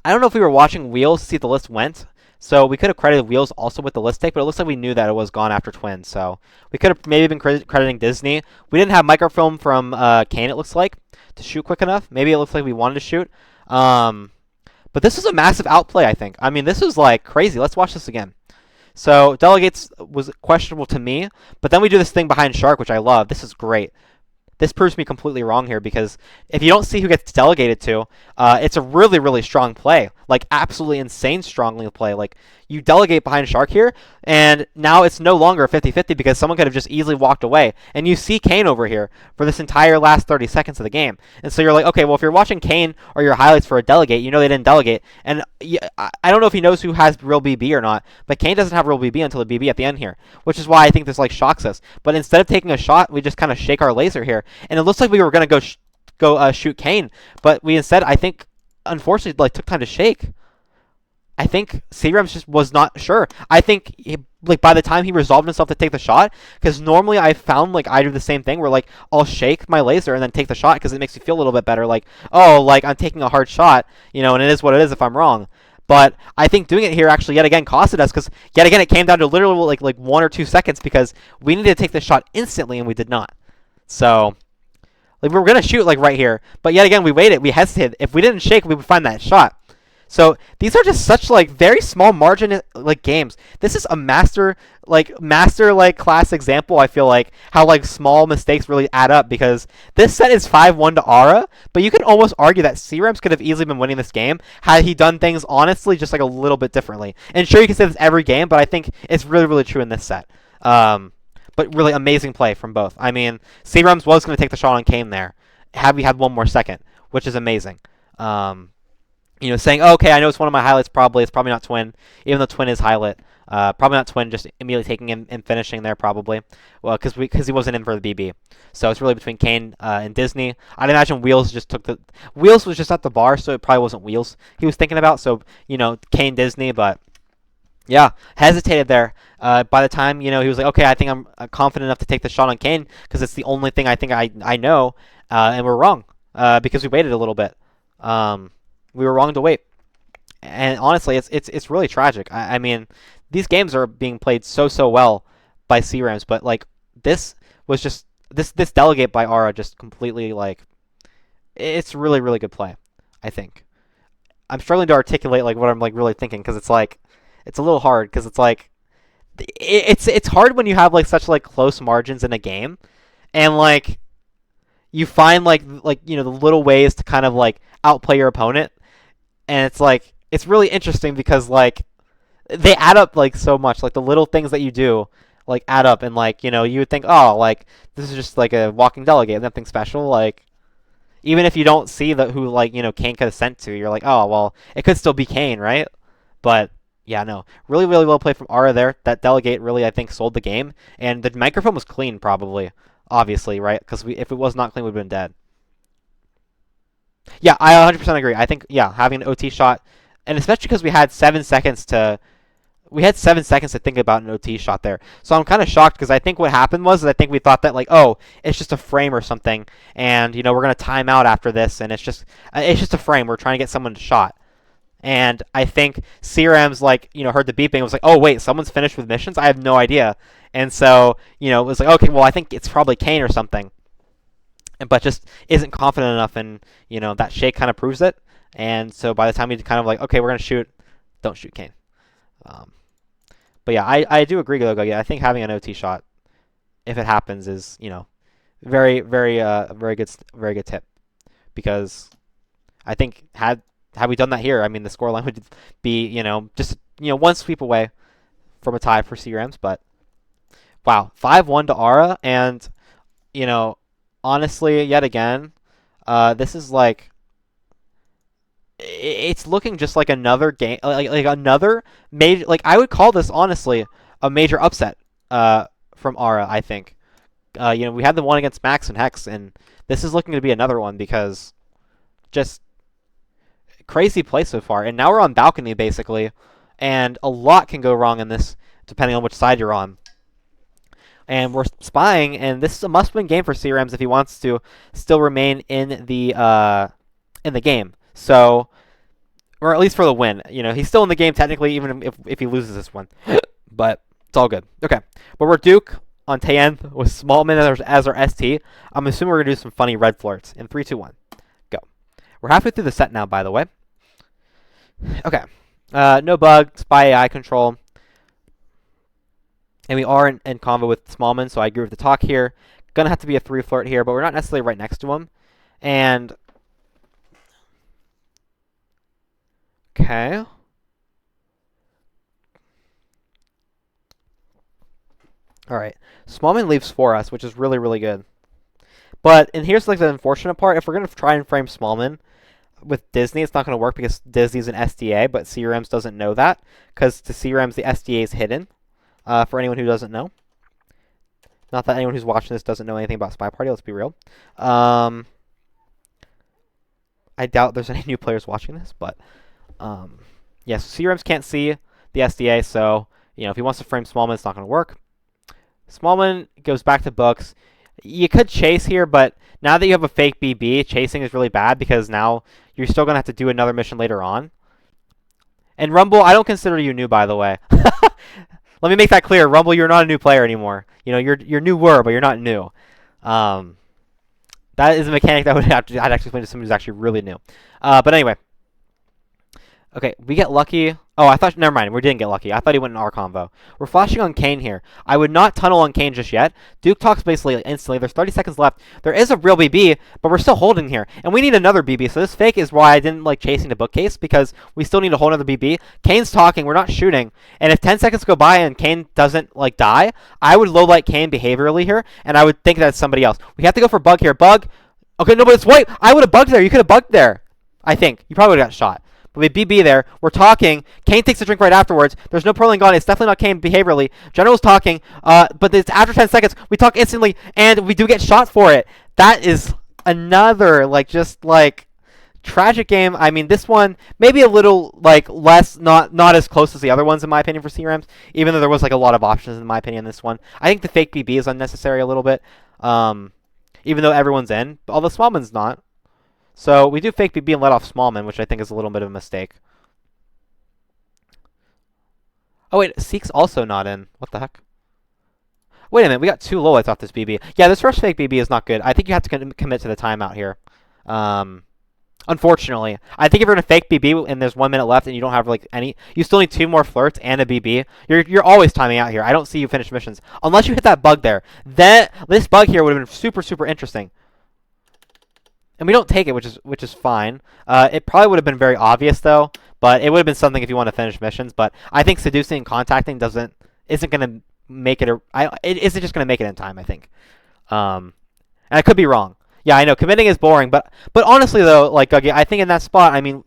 I don't know if we were watching Wheels to see if the list went, so we could have credited Wheels also with the list take, but it looks like we knew that it was gone after Twin, so we could have maybe been crediting Disney. We didn't have microfilm from Kane, it looks like, to shoot quick enough. Maybe it looks like we wanted to shoot. But this is a massive outplay, I think. I mean, this is like crazy. Let's watch this again. So delegates was questionable to me, but then we do this thing behind Shark, which I love. This is great. This proves me completely wrong here because if you don't see who gets delegated to, it's a really, really strong play. Like, absolutely insane strongly play. Like, you delegate behind Shark here, and now it's no longer 50-50 because someone could have just easily walked away. And you see Kane over here for this entire last 30 seconds of the game. And so you're like, okay, well, if you're watching Kane or your highlights for a delegate, you know they didn't delegate. And I don't know if he knows who has real BB or not, but Kane doesn't have real BB until the BB at the end here, which is why I think this, like, shocks us. But instead of taking a shot, we just kind of shake our laser here. And it looks like we were going to go shoot Kane, but we instead, I think, unfortunately, like, took time to shake. I think Seagrams just was not sure. I think by the time he resolved himself to take the shot, because normally I found like I do the same thing where like I'll shake my laser and then take the shot because it makes me feel a little bit better. Like, oh, like I'm taking a hard shot, and it is what it is if I'm wrong. But I think doing it here actually yet again costed us because yet again it came down to literally like 1 or 2 seconds because we needed to take the shot instantly and we did not. So like we were gonna shoot like right here, but yet again we waited, we hesitated. If we didn't shake, we would find that shot. So these are just such like very small margin like games. This is a master class example. I feel like how like small mistakes really add up because this set is 5-1 to Ara, but you can almost argue that C-Rams could have easily been winning this game had he done things honestly just like a little bit differently. And sure, you can say this every game, but I think it's really, really true in this set. But really amazing play from both. I mean, C-Rams was going to take the shot on Kane there had we had 1 more second, which is amazing. Saying, oh, okay, I know it's one of my highlights probably. It's probably not Twin, even though Twin is highlight. Probably not Twin, just immediately taking him and finishing there probably. Well, because he wasn't in for the BB. So it's really between Kane and Disney. I'd imagine Wheels Wheels was just at the bar, so it probably wasn't Wheels he was thinking about. So, Kane, Disney, but yeah, hesitated there. By the time, he was like, okay, I think I'm confident enough to take the shot on Kane because it's the only thing I think I know. And we're wrong because we waited a little bit. We were wrong to wait. And honestly, it's really tragic. I mean, these games are being played so well by C-Rams, but like this was just this delegate by Aura just completely like it's really really good play. I think I'm struggling to articulate like what I'm like really thinking because it's like it's a little hard because it's like it's hard when you have like such like close margins in a game and like you find like you know the little ways to kind of like outplay your opponent and it's like it's really interesting because like they add up like so much like the little things that you do like add up and like you know you would think oh like this is just like a walking delegate nothing special like even if you don't see the who like you know Kane could have sent to you're like oh well it could still be Kane right but yeah no really really well played from Ara there that delegate really I think sold the game and the microphone was clean probably obviously right because if it was not clean we'd have been dead. Yeah, I 100% agree. I think yeah, having an OT shot, and especially because we had 7 seconds to think about an OT shot there. So I'm kind of shocked because I think what happened was I think we thought that like oh it's just a frame or something, and you know we're gonna time out after this, and it's just a frame. We're trying to get someone to shot. And I think CRM's like, you know, heard the beeping and was like, oh, wait, someone's finished with missions? I have no idea. And so, you know, it was like, okay, well, I think it's probably Kane or something. But just isn't confident enough, and you know that shake kind of proves it. And so by the time he's kind of like, okay, we're gonna shoot, don't shoot Kane. Um, but yeah, I do agree though. Yeah, I think having an OT shot, if it happens, is you know, very good tip, because I think had we done that here, I mean the scoreline would be you know just you know one sweep away from a tie for CRMs. But wow, 5-1 to Ara, and you know honestly, yet again, this is like it's looking just like another game, like another major. Like I would call this honestly a major upset from Ara. I think you know we had the one against Max and Hex, and this is looking to be another one because just crazy play so far. And now we're on balcony basically, and a lot can go wrong in this depending on which side you're on. And we're spying, and this is a must-win game for CRMs if he wants to still remain in the game. So, or at least for the win. You know, he's still in the game technically, even if he loses this one. But it's all good. Okay, but we're Duke on Tayen with Smallman as our ST. I'm assuming we're gonna do some funny red flirts in 3, 2, 1, go. We're halfway through the set now, by the way. Okay, no bug, spy AI control. And we are in convo with Smallman, so I agree with the talk here. Gonna have to be a 3 flirt here, but we're not necessarily right next to him. And okay. All right. Smallman leaves for us, which is really really good. But and here's like the unfortunate part: if we're gonna try and frame Smallman with Disney, it's not gonna work because Disney's an SDA, but CRMs doesn't know that because to CRMs the SDA is hidden. For anyone who doesn't know. Not that anyone who's watching this doesn't know anything about SpyParty, let's be real. I doubt there's any new players watching this, but yes, CRMs can't see the SDA, so you know if he wants to frame Smallman, it's not going to work. Smallman goes back to books. You could chase here, but now that you have a fake BB, chasing is really bad because now you're still going to have to do another mission later on. And Rumble, I don't consider you new, by the way. Let me make that clear. Rumble, you're not a new player anymore. You know, you're newer, but you're not new. That is a mechanic that I'd actually explain to someone who's actually really new. But anyway. Okay, we get lucky. Oh, I thought, never mind, we didn't get lucky. I thought he went in our convo. We're flashing on Kane here. I would not tunnel on Kane just yet. Duke talks basically instantly. There's 30 seconds left. There is a real BB, but we're still holding here. And we need another BB, so this fake is why I didn't like chasing the bookcase, because we still need to hold another BB. Kane's talking, we're not shooting. And if 10 seconds go by and Kane doesn't like die, I would low light Kane behaviorally here, and I would think that's somebody else. We have to go for bug here. Bug. Okay, no, but it's white. I would have bugged there. You could have bugged there. I think. You probably would have got shot. But we BB there. We're talking. Kane takes a drink right afterwards. There's no pearling gone. It's definitely not Kane behaviorally. General's talking, but it's after 10 seconds. We talk instantly, and we do get shot for it. That is another, like, just, like, tragic game. I mean, this one, maybe a little, like, less, not as close as the other ones, in my opinion, for CRMs, even though there was, like, a lot of options, in my opinion, in this one. I think the fake BB is unnecessary a little bit, even though everyone's in, although Smallman's not. So we do fake BB and let off Smallman, which I think is a little bit of a mistake. Oh wait, Seek's also not in. What the heck? Wait a minute, we got 2 low lights off this BB. Yeah, this first fake BB is not good. I think you have to commit to the timeout here. Unfortunately, I think if you're gonna fake BB and there's 1 minute left and you don't have like any, you still need 2 more flirts and a BB. You're always timing out here. I don't see you finish missions unless you hit that bug there. Then this bug here would have been super interesting. And we don't take it, which is fine. It probably would have been very obvious though, but it would have been something if you want to finish missions. But I think seducing and contacting isn't gonna make it. It isn't just gonna make it in time. I think. And I could be wrong. Yeah, I know committing is boring, but honestly though, like Guggy, I think in that spot, I mean,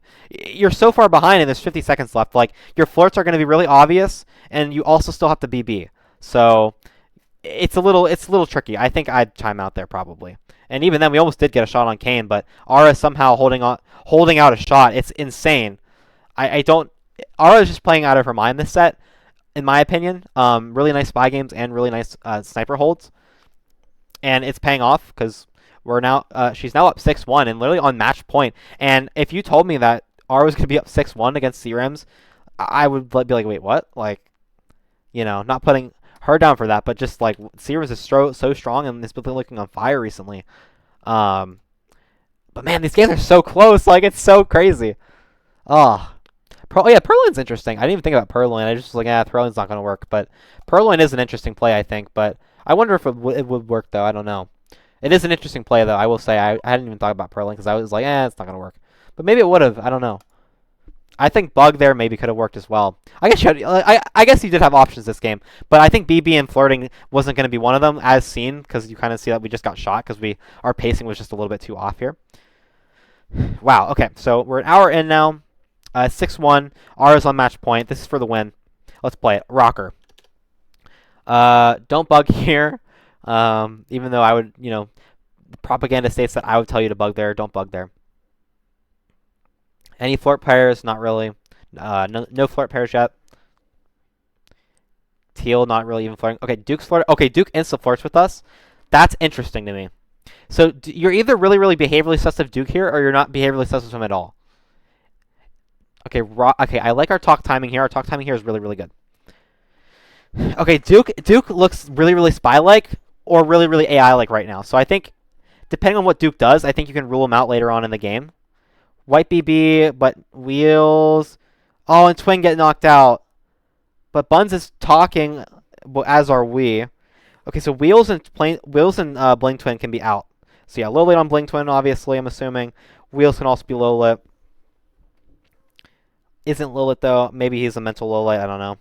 you're so far behind and there's 50 seconds left. Like your flirts are going to be really obvious, and you also still have to BB. So it's a little tricky. I think I'd time out there probably. And even then, we almost did get a shot on Kane, but Ara somehow holding out a shot. It's insane. I don't. Ara is just playing out of her mind this set, in my opinion. Really nice spy games and really nice sniper holds, and it's paying off because. She's now up 6-1 and literally on match point. And if you told me that R was going to be up 6-1 against CRMs, I would be like, wait, what? Like, not putting her down for that, but just like CRMs is so strong and it's been looking on fire recently. But man, these games are so close. Like, it's so crazy. Oh, yeah, Purloin's interesting. I didn't even think about Purloin. I just was like, Purloin's not going to work. But Purloin is an interesting play, I think. But I wonder if it would work, though. I don't know. It is an interesting play, though. I will say I hadn't even thought about Purling because I was like, it's not going to work. But maybe it would have. I don't know. I think Bug there maybe could have worked as well. I guess you did have options this game. But I think BB and flirting wasn't going to be one of them, as seen, because you kind of see that we just got shot because our pacing was just a little bit too off here. Wow, okay. So we're an hour in now. 6-1. R is on match point. This is for the win. Let's play it. Rocker. Don't bug here. Even though I would, the propaganda states that I would tell you to bug there. Don't bug there. Any flirt pairs? Not really. No flirt pairs yet. Teal, not really even flirting. Okay, Duke's flirt. Okay, Duke insta flirts with us. That's interesting to me. So you're either really behaviorally sus of Duke here, or you're not behaviorally sus of him at all. Okay, okay, I like our talk timing here. Our talk timing here is really good. Okay, Duke looks really spy-like. Or really AI-like right now. So I think, depending on what Duke does, I think you can rule him out later on in the game. White BB, but Wheels. Oh, and Twin get knocked out. But Buns is talking, as are we. Okay, so Wheels and Bling Twin can be out. So yeah, low lit on Bling Twin, obviously, I'm assuming. Wheels can also be low lit. Isn't low lit, though. Maybe he's a mental low light, I don't know.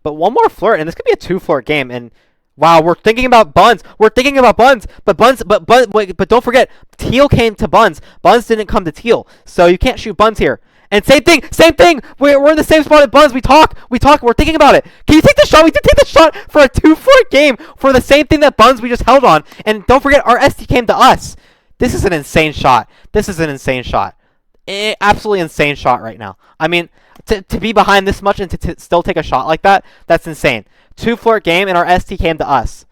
But one more flirt, and this could be a 2-flirt game, and... Wow, we're thinking about Buns. But don't forget, Teal came to Buns. Buns didn't come to Teal, so you can't shoot Buns here. And same thing. We're in the same spot at Buns. We talk. We're thinking about it. Can you take the shot? We did take the shot for a 2-flirt game for the same thing that Buns we just held on. And don't forget, our ST came to us. This is an insane shot. Absolutely insane shot right now. I mean, to be behind this much and to still take a shot like that, that's insane. 2-flirt game, and our ST came to us.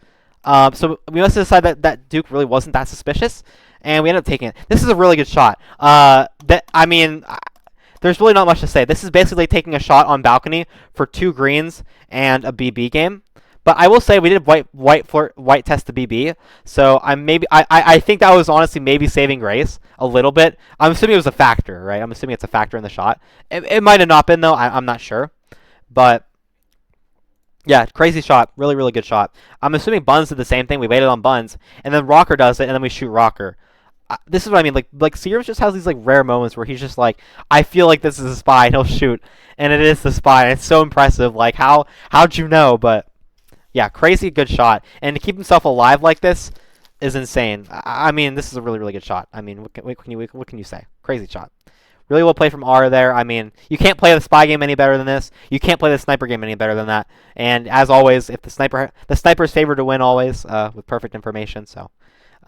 So we must have decided that Duke really wasn't that suspicious, and we ended up taking it. This is a really good shot. There's really not much to say. This is basically taking a shot on balcony for 2 greens and a BB game. But I will say we did white test the BB, so I think that was honestly maybe saving grace a little bit. I'm assuming it was a factor, right? I'm assuming it's a factor in the shot. It might have not been though. I'm not sure, but. Yeah, crazy shot. Really good shot. I'm assuming Buns did the same thing. We waited on Buns, and then Rocker does it, and then we shoot Rocker. This is what I mean. Like Sears just has these like rare moments where he's just like, I feel like this is a spy, and he'll shoot, and it is the spy. And it's so impressive. Like how'd you know? But yeah, crazy good shot, and to keep himself alive like this is insane. I mean, this is a really good shot. I mean, what can you say? Crazy shot. Really well played from R there. I mean, you can't play the spy game any better than this. You can't play the sniper game any better than that. And as always, if the sniper's favored to win always with perfect information. So,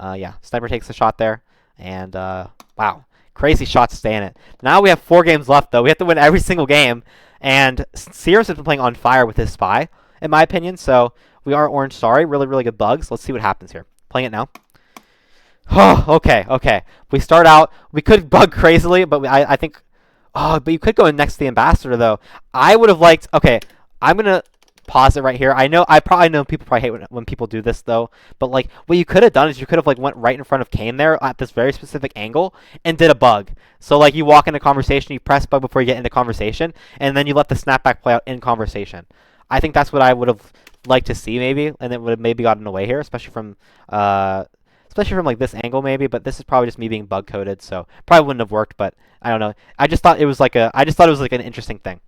yeah, sniper takes the shot there. And wow, crazy shot to stay in it. Now we have 4 games left though. We have to win every single game. And Sears has been playing on fire with his spy, in my opinion. So we are orange. Sorry, really good bugs. Let's see what happens here. Playing it now. Oh, okay. We start out. We could bug crazily, but I think. Oh, but you could go in next to the ambassador though. I would have liked. Okay, I'm gonna pause it right here. I probably know people probably hate when people do this though, but like what you could have done is you could have like went right in front of Kane there at this very specific angle and did a bug. So like you walk into conversation, you press bug before you get into conversation, and then you let the snapback play out in conversation. I think that's what I would have liked to see maybe, and it would have maybe gotten away here, especially from like this angle maybe. But this is probably just me being bug coded, so probably wouldn't have worked. But I don't know. I just thought it was like an interesting thing.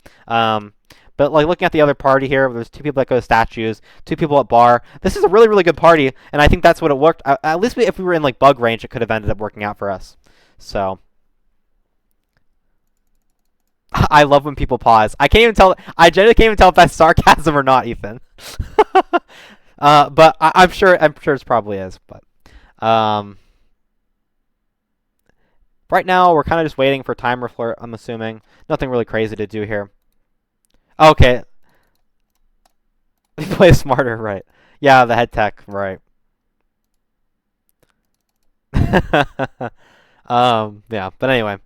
But like looking at the other party here, there's 2 people that go to statues, 2 people at bar. This is a really, really good party, and I think that's what it worked. At least if we were in like bug range, it could have ended up working out for us. So I love when people pause. I can't even tell. I genuinely can't even tell if that's sarcasm or not, Ethan. But I'm sure. I'm sure it probably is. But right now we're kind of just waiting for timer flirt. I'm assuming nothing really crazy to do here. Okay. Play smarter, right. Yeah, the head tech, right. Yeah, but anyway.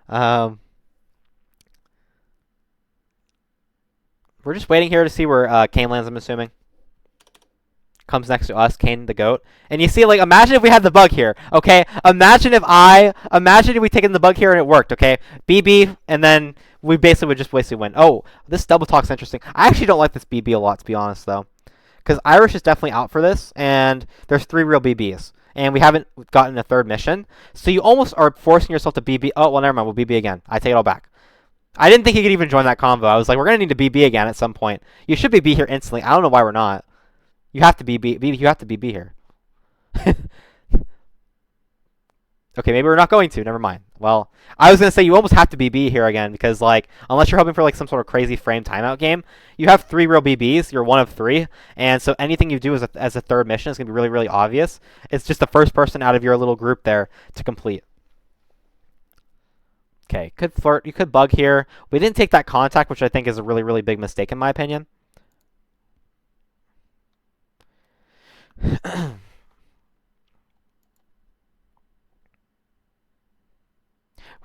Um, we're just waiting here to see where Kane lands, I'm assuming. Comes next to us, Kane the goat. And you see, like, imagine if we had the bug here, okay? Imagine if we taken the bug here and it worked, okay? BB, and then we basically would just basically win. Oh, this double talk's interesting. I actually don't like this BB a lot, to be honest, though. Because Irish is definitely out for this, and there's 3 real BBs. And we haven't gotten a 3rd mission. So you almost are forcing yourself to BB. Oh, well, never mind. We'll BB again. I take it all back. I didn't think he could even join that combo. I was like, we're going to need to BB again at some point. You should BB here instantly. I don't know why we're not. You have to BB. You have to BB here. Okay, maybe we're not going to. Never mind. Well, I was going to say you almost have to BB here again because, like, unless you're hoping for, like, some sort of crazy frame timeout game, you have 3 real BBs. You're 1 of 3. And so anything you do as a 3rd mission is going to be really, really obvious. It's just the first person out of your little group there to complete. Okay, could flirt. You could bug here. We didn't take that contact, which I think is a really, really big mistake in my opinion.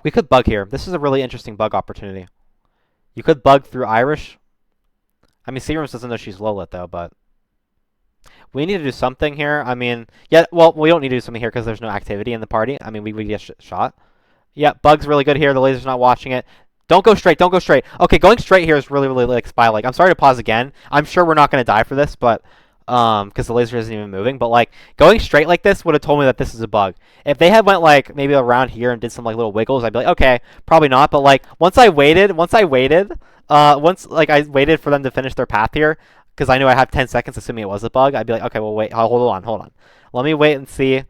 We could bug here. This is a really interesting bug opportunity. You could bug through Irish. I mean, Serums doesn't know she's low lit, though, but we need to do something here. I mean, yeah, well, we don't need to do something here because there's no activity in the party. I mean, we get shot. Yeah, bug's really good here. The laser's not watching it. Don't go straight. Don't go straight. Okay, going straight here is really, really like spy-like. I'm sorry to pause again. I'm sure we're not going to die for this, but because the laser isn't even moving. But like going straight like this would have told me that this is a bug. If they had went like maybe around here and did some like little wiggles, I'd be like, okay, probably not. But like once I waited for them to finish their path here, because I knew I have 10 seconds, assuming it was a bug, I'd be like, okay, well wait, hold on. Let me wait and see.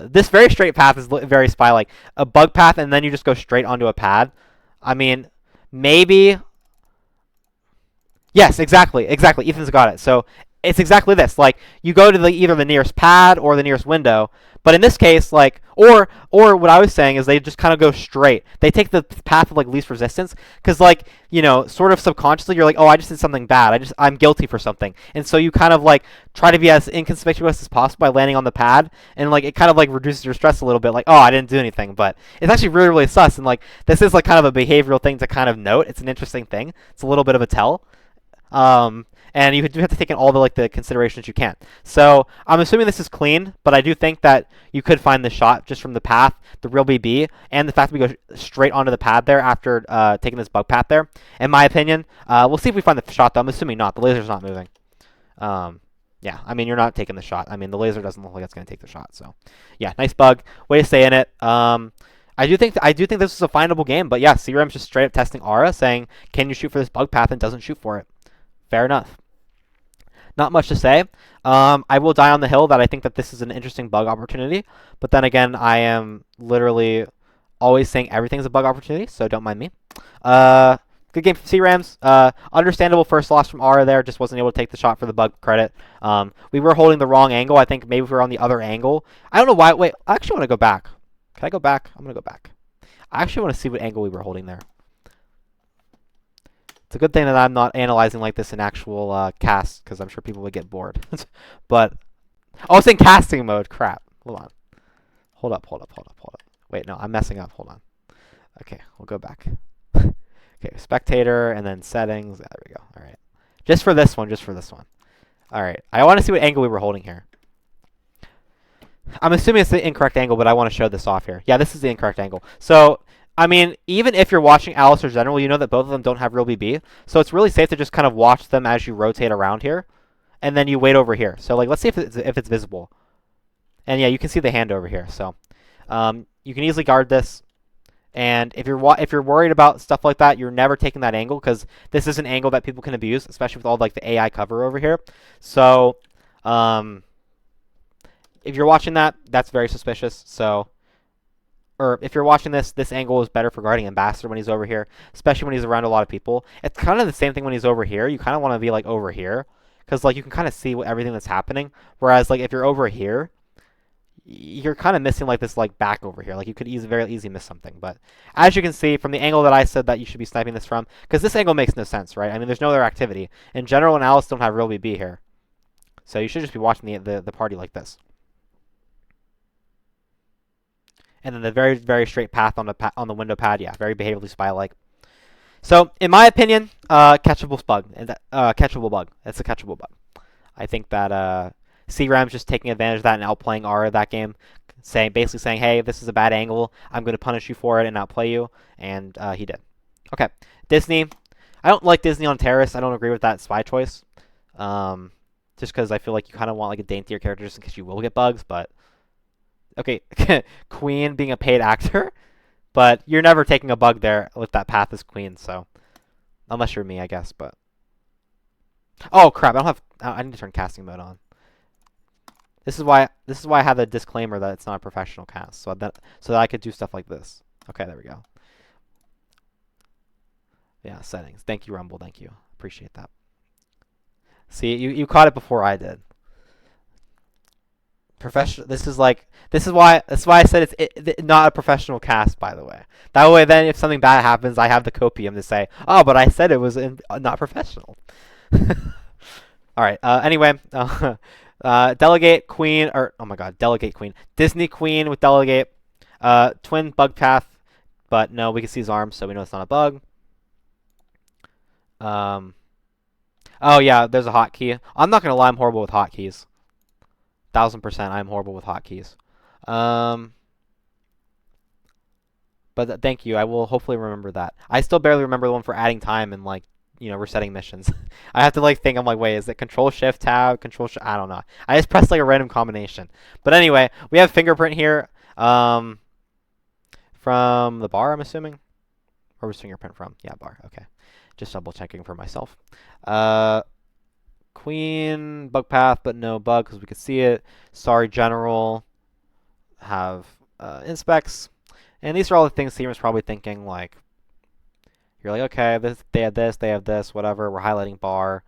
This very straight path is very spy-like. A bug path, and then you just go straight onto a pad. I mean, maybe. Yes, exactly. Ethan's got it. So it's exactly this. Like you go to either the nearest pad or the nearest window. But in this case, like, or what I was saying is they just kind of go straight. They take the path of like least resistance, because like sort of subconsciously you're like, oh, I just did something bad. I'm guilty for something, and so you kind of like try to be as inconspicuous as possible by landing on the pad, and like it kind of like reduces your stress a little bit. Like, oh, I didn't do anything, but it's actually really, really sus, and like this is like kind of a behavioral thing to kind of note. It's an interesting thing. It's a little bit of a tell. And you do have to take in all the considerations you can. So I'm assuming this is clean, but I do think that you could find the shot just from the path, the real BB, and the fact that we go straight onto the pad there after taking this bug path there. In my opinion, we'll see if we find the shot though. I'm assuming not. The laser's not moving. Yeah, I mean you're not taking the shot. I mean the laser doesn't look like it's going to take the shot. So yeah, nice bug. Way to stay in it. I do think this is a findable game, but yeah, CRM's just straight up testing Aura, saying, can you shoot for this bug path, and doesn't shoot for it. Fair enough. Not much to say. I will die on the hill that I think that this is an interesting bug opportunity. But then again, I am literally always saying everything's a bug opportunity, so don't mind me. Good game from C-Rams. Understandable first loss from Aura there. Just wasn't able to take the shot for the bug credit. We were holding the wrong angle. I think maybe if we were on the other angle. I don't know why. Wait, I actually want to go back. Can I go back? I'm going to go back. I actually want to see what angle we were holding there. It's a good thing that I'm not analyzing like this in actual cast, because I'm sure people would get bored. But, oh, it's in casting mode. Crap. Hold on. Hold up. Wait, no, I'm messing up. Hold on. Okay, we'll go back. Okay, spectator, and then settings. There we go. All right. Just for this one, just for this one. All right. I want to see what angle we were holding here. I'm assuming it's the incorrect angle, but I want to show this off here. Yeah, this is the incorrect angle. So, I mean, even if you're watching Alice or General, you know that both of them don't have real BB. So it's really safe to just kind of watch them as you rotate around here. And then you wait over here. So, like, let's see if it's visible. And yeah, you can see the hand over here. So, you can easily guard this. And if you're worried about stuff like that, you're never taking that angle because this is an angle that people can abuse, especially with all like the AI cover over here. So, if you're watching that, that's very suspicious. So, or if you're watching this angle is better for guarding Ambassador when he's over here, especially when he's around a lot of people. It's kind of the same thing when he's over here. You kind of want to be like over here because like you can kind of see everything that's happening. Whereas like if you're over here, you're kind of missing like this like back over here. Like you could very easily miss something. But as you can see from the angle that I said that you should be sniping this from, because this angle makes no sense, right? I mean, there's no other activity. In general, and Alice don't have real BB here, so you should just be watching the party like this. And then the very straight path on the window pad, yeah, very behaviorally spy-like. So in my opinion, catchable bug, and catchable bug. It's a catchable bug. I think that CRAM's just taking advantage of that and outplaying Aura that game, basically saying, hey, this is a bad angle. I'm going to punish you for it and outplay you, and he did. Okay, Disney. I don't like Disney on Terrace. I don't agree with that spy choice. Just because I feel like you kind of want like a daintier character just in case you will get bugs, but okay, Queen being a paid actor, but you're never taking a bug there with that path as Queen, so unless you're me, I guess. But oh crap, I need to turn casting mode on. This is why I have the disclaimer that it's not a professional cast, so that I could do stuff like this. Okay, there we go. Yeah, settings. Thank you, Rumble. Thank you. Appreciate that. See, you caught it before I did. Professional. This is why I said it's not a professional cast, by the way. That way, then if something bad happens, I have the copium to say, oh, but I said it was not professional. All right. Anyway, delegate Queen, or oh my God, delegate Queen. Disney Queen with delegate. Twin bug path, but no, we can see his arms, so we know it's not a bug. Oh yeah, there's a hotkey. I'm not gonna lie, I'm horrible with hotkeys. 1000%, I'm horrible with hotkeys. But thank you. I will hopefully remember that. I still barely remember the one for adding time and like resetting missions. I have to like think. I'm like, wait, is it Control Shift Tab? Control Shift? I don't know. I just pressed like a random combination. But anyway, we have fingerprint here. From the bar, I'm assuming. Where was fingerprint from? Yeah, bar. Okay. Just double checking for myself. Queen, bug path, but no bug because we could see it. Sorry, General. Have inspects. And these are all the things Seamer's probably thinking, like, you're like, okay, they have this, whatever. We're highlighting bar.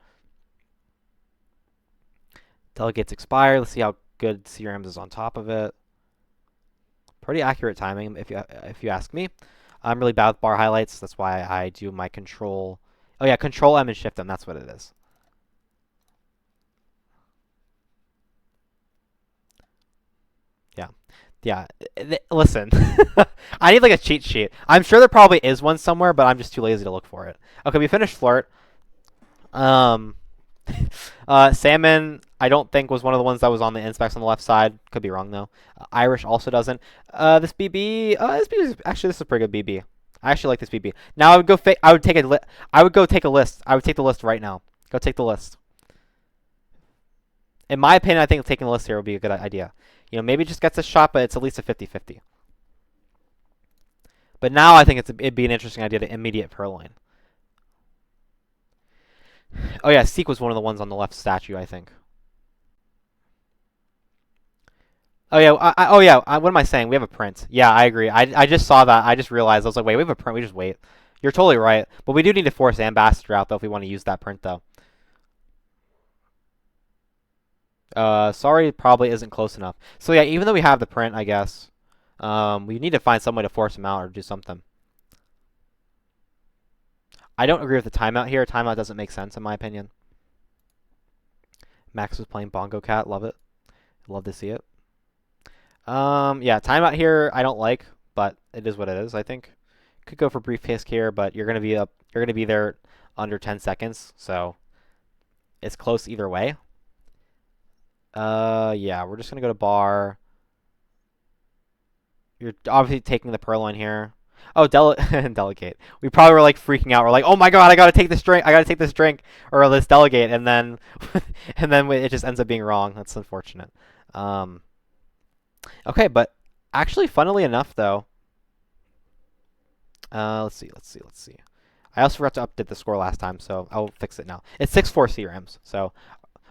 Delegates expire. Let's see how good CRMs is on top of it. Pretty accurate timing, if you ask me. I'm really bad with bar highlights. That's why I do my control. Oh yeah, Control M and Shift M. That's what it is. Yeah. Listen, I need like a cheat sheet. I'm sure there probably is one somewhere, but I'm just too lazy to look for it. Okay, we finished Flirt. Salmon, I don't think was one of the ones that was on the inspects on the left side. Could be wrong though. Irish also doesn't. This BB, this is a pretty good BB. I actually like this BB. Now I would go. I would take a. I would go take a list. I would take the list right now. Go take the list. In my opinion, I think taking the list here would be a good idea. Maybe it just gets a shot, but it's at least a 50-50. But now I think it'd be an interesting idea to immediate Purloin. Oh yeah, Seek was one of the ones on the left statue, I think. Oh yeah, what am I saying? We have a print. Yeah, I agree. I just saw that. I just realized. I was like, wait, we have a print. We just wait. You're totally right. But we do need to force Ambassador out, though, if we want to use that print, though. Sorry probably isn't close enough. So yeah, even though we have the print, I guess, we need to find some way to force him out or do something. I don't agree with the timeout here. Timeout doesn't make sense in my opinion. Max was playing Bongo Cat. Love it. Love to see it. Yeah, timeout here I don't like, but it is what it is, I think. Could go for briefcase here, but you're gonna be there under 10 seconds, so it's close either way. Yeah, we're just gonna go to bar. You're obviously taking the Purloin here. Oh, delegate. We probably were like freaking out. We're like, oh my god, I gotta take this drink. I gotta take this drink or this delegate, and then and then it just ends up being wrong. That's unfortunate. Um, okay, but actually, funnily enough, though, let's see. I also forgot to update the score last time, so I'll fix it now. It's 6-4 C-Rams. So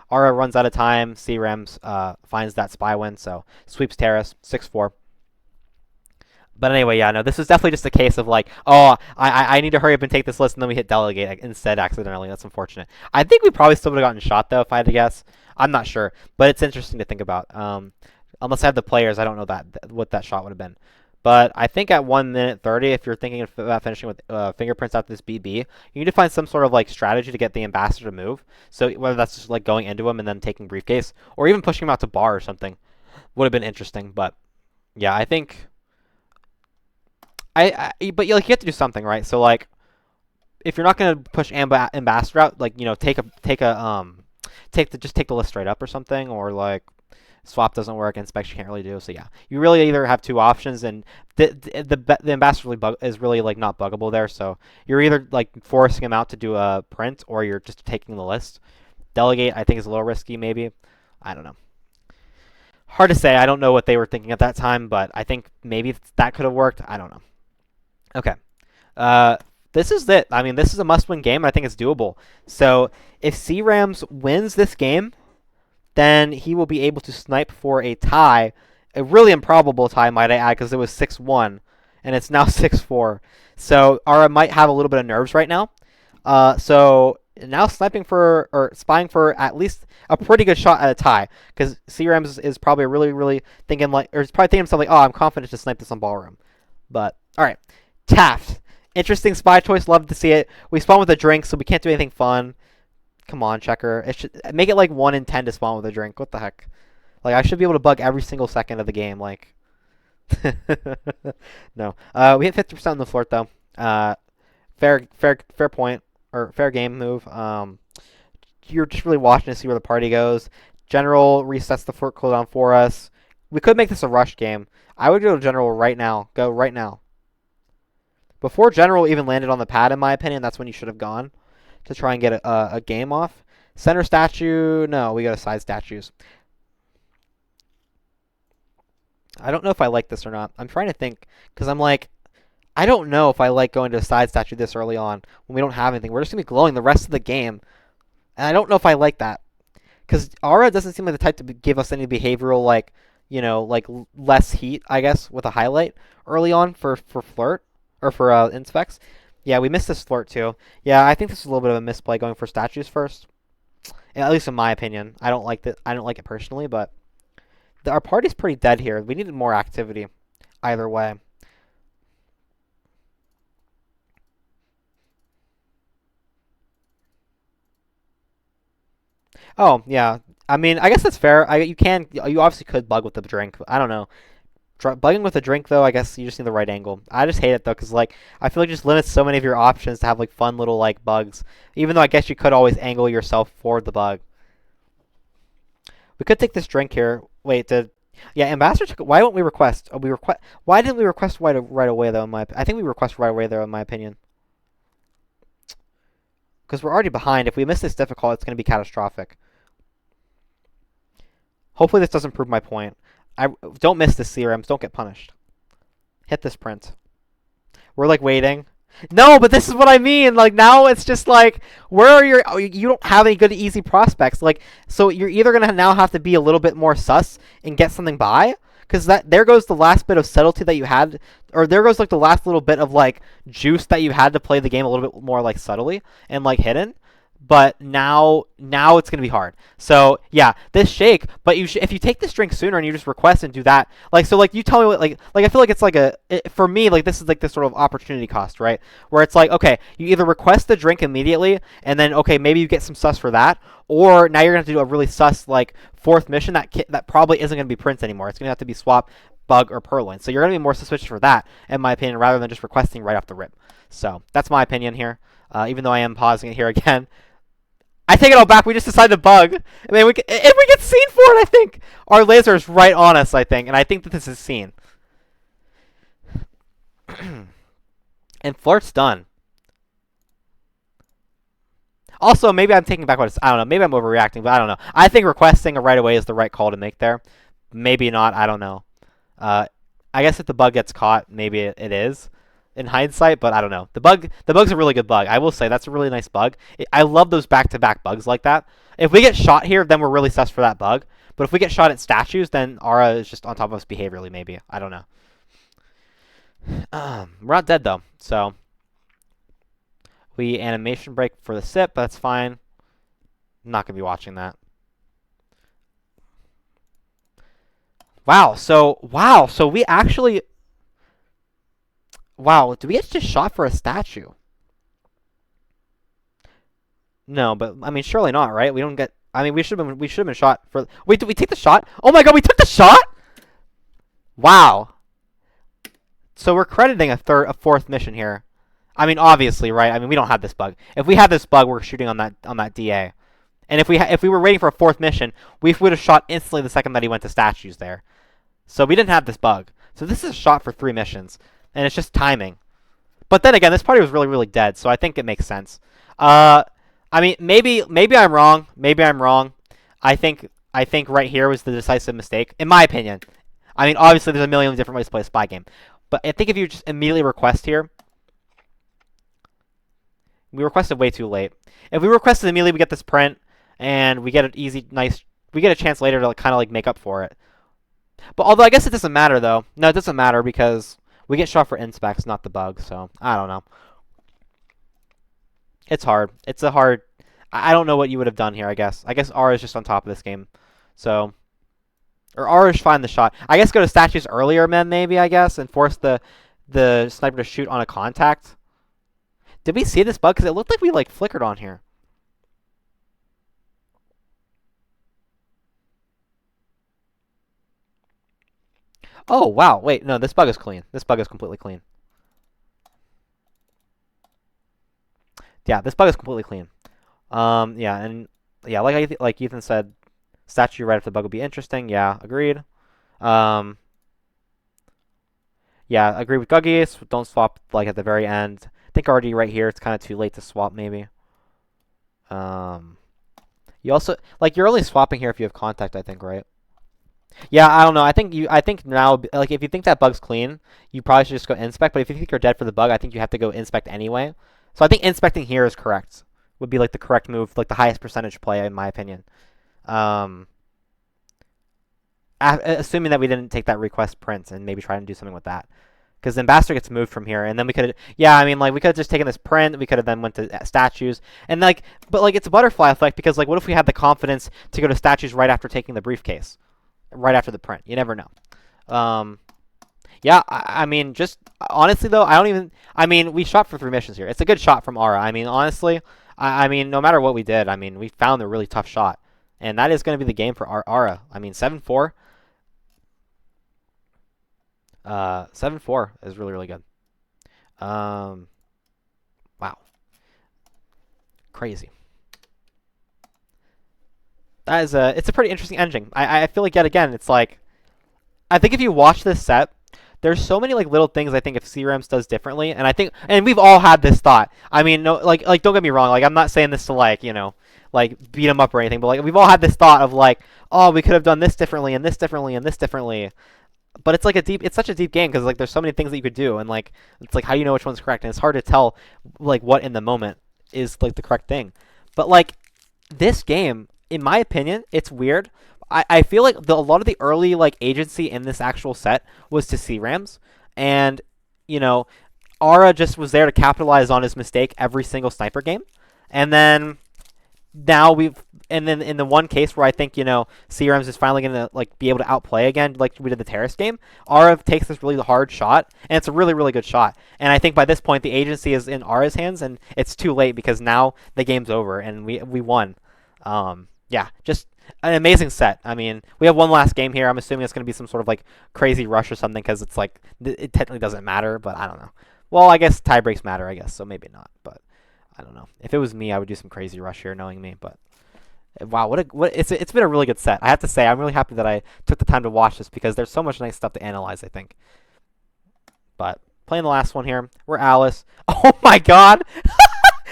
Aura runs out of time. C-Rams finds that spy win, so sweeps Terrace 6-4. But anyway, yeah, no, this is definitely just a case of like, oh, I need to hurry up and take this list, and then we hit delegate instead accidentally. That's unfortunate. I think we probably still would have gotten shot though if I had to guess. I'm not sure, but it's interesting to think about. Unless I have the players, I don't know what that shot would have been. But I think at 1 minute 30, if you're thinking about finishing with fingerprints after this BB, you need to find some sort of like strategy to get the ambassador to move. So whether that's just like going into him and then taking briefcase, or even pushing him out to bar or something, would have been interesting. But yeah, I think. But you have to do something, right? So like, if you're not gonna push ambassador out, like just take the list straight up or something, or like swap doesn't work, inspection can't really do. So yeah, you really either have two options, and the ambassador is really like not buggable there. So you're either like forcing him out to do a print, or you're just taking the list. Delegate, I think, is a little risky, maybe. I don't know. Hard to say. I don't know what they were thinking at that time, but I think maybe that could have worked. I don't know. Okay. This is it. I mean, this is a must-win game. I think it's doable. So if C-Rams wins this game, then he will be able to snipe for a tie, a really improbable tie, might I add, because it was 6-1, and it's now 6-4. So Ara might have a little bit of nerves right now. So now spying for at least a pretty good shot at a tie, because C-Rams is probably really thinking like, or he's probably thinking something like, oh, I'm confident to snipe this on ballroom. But all right. Taft. Interesting spy choice. Love to see it. We spawn with a drink, so we can't do anything fun. Come on, checker. It should make it like 1 in 10 to spawn with a drink. What the heck? Like, I should be able to bug every single second of the game. Like, no. We hit 50% on the flirt though. Fair point, or fair game move. You're just really watching to see where the party goes. General resets the flirt cooldown for us. We could make this a rush game. I would go to General right now. Go right now. Before General even landed on the pad, in my opinion, that's when you should have gone to try and get a game off. Center statue, no, we go to side statues. I don't know if I like this or not. I'm trying to think, because I'm like, I don't know if I like going to a side statue this early on when we don't have anything. We're just going to be glowing the rest of the game, and I don't know if I like that. Because Aura doesn't seem like the type to give us any behavioral, like, like less heat, I guess, with a highlight early on for flirt. Or for inspects. Yeah, we missed this flirt too. Yeah, I think this is a little bit of a misplay going for statues first. At least in my opinion. I don't like it personally, but our party's pretty dead here. We needed more activity either way. Oh, yeah. I mean, I guess that's fair. You obviously could bug with the drink. I don't know. Bugging with a drink, though, I guess you just need the right angle. I just hate it, though, because, like, I feel like it just limits so many of your options to have, like, fun little, like, bugs. Even though I guess you could always angle yourself for the bug. We could take this drink here. Wait, yeah, Ambassador took. Why don't we request? Why didn't we request right away, though, I think we requested right away, though, in my opinion. Because we're already behind. If we miss this difficult, it's going to be catastrophic. Hopefully this doesn't prove my point. I don't miss this, C-Rams. Don't get punished. Hit this print. We're like waiting. No, but this is what I mean. Like now it's just like, where are you don't have any good easy prospects. Like, so you're either gonna now have to be a little bit more sus and get something by, because there goes the last bit of subtlety that you had, or there goes like the last little bit of like juice that you had to play the game a little bit more like subtly and like hidden. But now it's gonna be hard. So yeah, this shake. But if you take this drink sooner and you just request and do that, like so, like you tell me what like I feel like it's like for me like this is like this sort of opportunity cost, right? Where it's like, okay, you either request the drink immediately and then okay maybe you get some sus for that, or now you're gonna have to do a really sus like fourth mission that probably isn't gonna be prints anymore. It's gonna have to be swap, bug, or purloin. So you're gonna be more suspicious for that, in my opinion, rather than just requesting right off the rip. So that's my opinion here. Even though I am pausing it here again. I take it all back. We just decided to bug. I mean, if we get seen for it, I think our laser is right on us. I think, and I think that this is seen. And Flirt's done. Also, maybe I'm taking back what I don't know. Maybe I'm overreacting, but I don't know. I think requesting a right away is the right call to make there. Maybe not. I don't know. I guess if the bug gets caught, maybe it is in hindsight, but I don't know. The bug's a really good bug. I will say that's a really nice bug. I love those back-to-back bugs like that. If we get shot here, then we're really sus for that bug. But if we get shot at statues, then Aura is just on top of us behaviorally, maybe. I don't know. We're not dead, though, so we animation break for the sip, but that's fine. I'm not going to be watching that. Wow, so we actually... Wow, did we get just shot for a statue? No, but, I mean, surely not, right? We don't get... I mean, we should have been shot for... Wait, did we take the shot? Oh my god, we took the shot?! Wow. So we're crediting a fourth mission here. I mean, obviously, right? I mean, we don't have this bug. If we had this bug, we're shooting on that DA. And if we were waiting for a fourth mission, we would have shot instantly the second that he went to statues there. So we didn't have this bug. So this is a shot for 3 missions, and it's just timing. But then again, this party was really, really dead, so I think it makes sense. I mean, maybe I'm wrong. Maybe I'm wrong. I think right here was the decisive mistake, in my opinion. I mean, obviously, there's a million different ways to play a spy game. But I think if you just immediately request here, we requested way too late. If we requested immediately, we get this print, and we get an easy, nice... We get a chance later to kind of like make up for it. But although I guess it doesn't matter, though. No, it doesn't matter because we get shot for inspects, not the bug, so I don't know. It's hard. It's a hard... I don't know what you would have done here, I guess. I guess R is just on top of this game. So... Or R is find the shot. I guess go to statues earlier, maybe, I guess, and force the sniper to shoot on a contact. Did we see this bug? Because it looked like we, like, flickered on here. Oh, wow. Wait, no, this bug is clean. This bug is completely clean. Yeah, this bug is completely clean. Yeah, and yeah, like Ethan said, statue right after the bug would be interesting. Yeah, agreed. Yeah, agree with Guggy. So don't swap like at the very end. I think already right here it's kind of too late to swap maybe. You also you're only swapping here if you have contact, I think, right? Yeah, I don't know. I think now, like, if you think that bug's clean, you probably should just go inspect. But if you think you're dead for the bug, I think you have to go inspect anyway. So I think inspecting here is correct. Would be like the correct move, like the highest percentage play in my opinion. Assuming that we didn't take that request print and maybe try and do something with that. Because Ambassador gets moved from here, and then we could, yeah, I mean, like, we could have just taken this print, we could have then went to statues, and, like, but, like, it's a butterfly effect, because, like, what if we had the confidence to go to statues right after taking the briefcase? Right after the print. You never know. Yeah, I mean, just, honestly, though, I mean, we shot for 3 missions here. It's a good shot from Aura. I mean, honestly, I mean, no matter what we did, I mean, we found a really tough shot. And that is going to be the game for Aura. I mean, 7-4. 7-4 is really, really good. Wow. Crazy. That is it's a pretty interesting ending. I feel like, yet again, it's like, I think if you watch this set, there's so many, like, little things I think if CRAMS does differently, and I think, and we've all had this thought. I mean, no, like, don't get me wrong, like, I'm not saying this to, like, you know, like, beat them up or anything, but, like, we've all had this thought of, like, oh, we could have done this differently, and this differently, and this differently. But it's, like, it's such a deep game, because, like, there's so many things that you could do, and, like, it's, like, how do you know which one's correct? And it's hard to tell, like, what in the moment is, like, the correct thing. But, like, this game, in my opinion, it's weird. I feel like a lot of the early, like, agency in this actual set was to CRAMS, and, you know, Aura just was there to capitalize on his mistake every single sniper game, and then now and then in the one case where I think, you know, CRAMS is finally going to, like, be able to outplay again, like we did the Terrace game, Aura takes this really hard shot, and it's a really, really good shot, and I think by this point the agency is in Aura's hands, and it's too late because now the game's over, and we won. Yeah, just an amazing set. I mean, we have one last game here. I'm assuming it's going to be some sort of, like, crazy rush or something because it's, like, it technically doesn't matter, but I don't know. Well, I guess tie breaks matter, I guess, so maybe not. But I don't know. If it was me, I would do some crazy rush here, knowing me. But wow, it's been a really good set. I have to say, I'm really happy that I took the time to watch this because there's so much nice stuff to analyze, I think. But playing the last one here, we're Alice. Oh my God,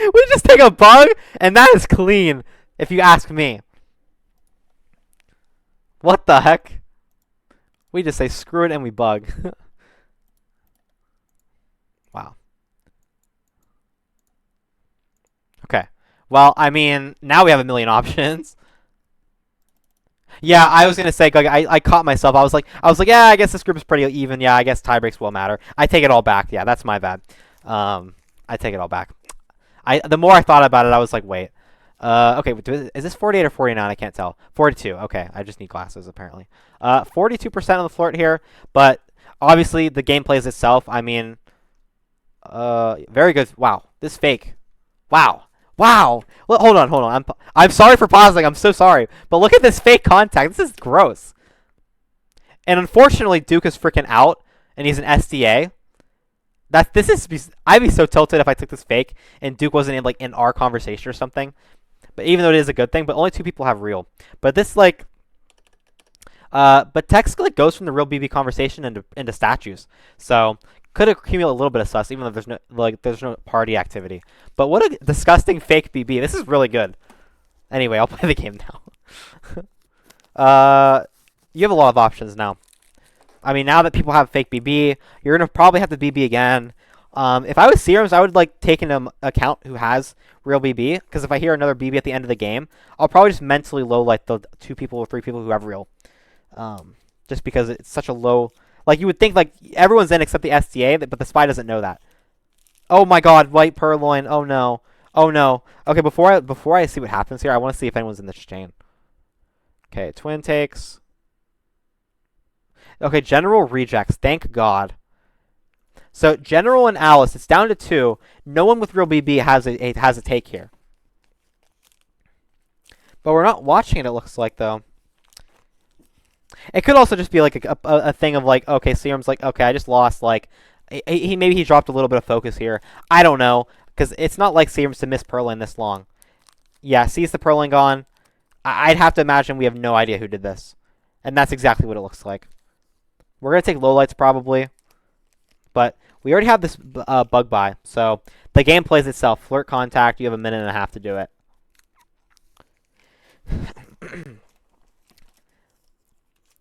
we just take a bug, and that is clean, if you ask me. What the heck? We just say screw it and we bug. Wow. Okay. Well, I mean, now we have a million options. Yeah, I was gonna say, like, I caught myself. I was like, yeah, I guess this group is pretty even. Yeah, I guess tie breaks will matter. I take it all back. Yeah, that's my bad. I take it all back. The more I thought about it, I was like, wait. Okay, is this 48 or 49? I can't tell. 42. Okay, I just need glasses apparently. 42% on the flirt here, but obviously the game plays itself. I mean, very good. Wow, this fake. Wow. Wow. Well, hold on. I'm sorry for pausing. I'm so sorry. But look at this fake contact. This is gross. And unfortunately, Duke is freaking out, and he's an SDA. I'd be so tilted if I took this fake and Duke wasn't in our conversation or something. But even though it is a good thing, but only 2 people have real. But this but text goes from the real BB conversation into statues. So could accumulate a little bit of sus, even though there's no party activity. But what a disgusting fake BB. This is really good. Anyway, I'll play the game now. You have a lot of options now. I mean, now that people have fake BB, you're gonna probably have to BB again. If I was Serums, I would take into account who has real BB, because if I hear another BB at the end of the game, I'll probably just mentally low the 2 people or 3 people who have real. Just because it's such a low. You would think everyone's in except the SDA, but the spy doesn't know that. Oh my God, white purloin. Oh no. Oh no. Okay, before I see what happens here, I want to see if anyone's in this chain. Okay, twin takes. Okay, General rejects. Thank God. So General and Alice, it's down to 2. No one with real BB has a take here. But we're not watching it. It looks like though. It could also just be a thing of okay, Serum's okay, I just lost maybe he dropped a little bit of focus here. I don't know, because it's not like Serum's to miss purloin this long. Yeah, sees the purloin gone. I'd have to imagine we have no idea who did this, and that's exactly what it looks like. We're gonna take lowlights probably, but we already have this bug buy, so the game plays itself. Flirt contact. You have a minute and a half to do it.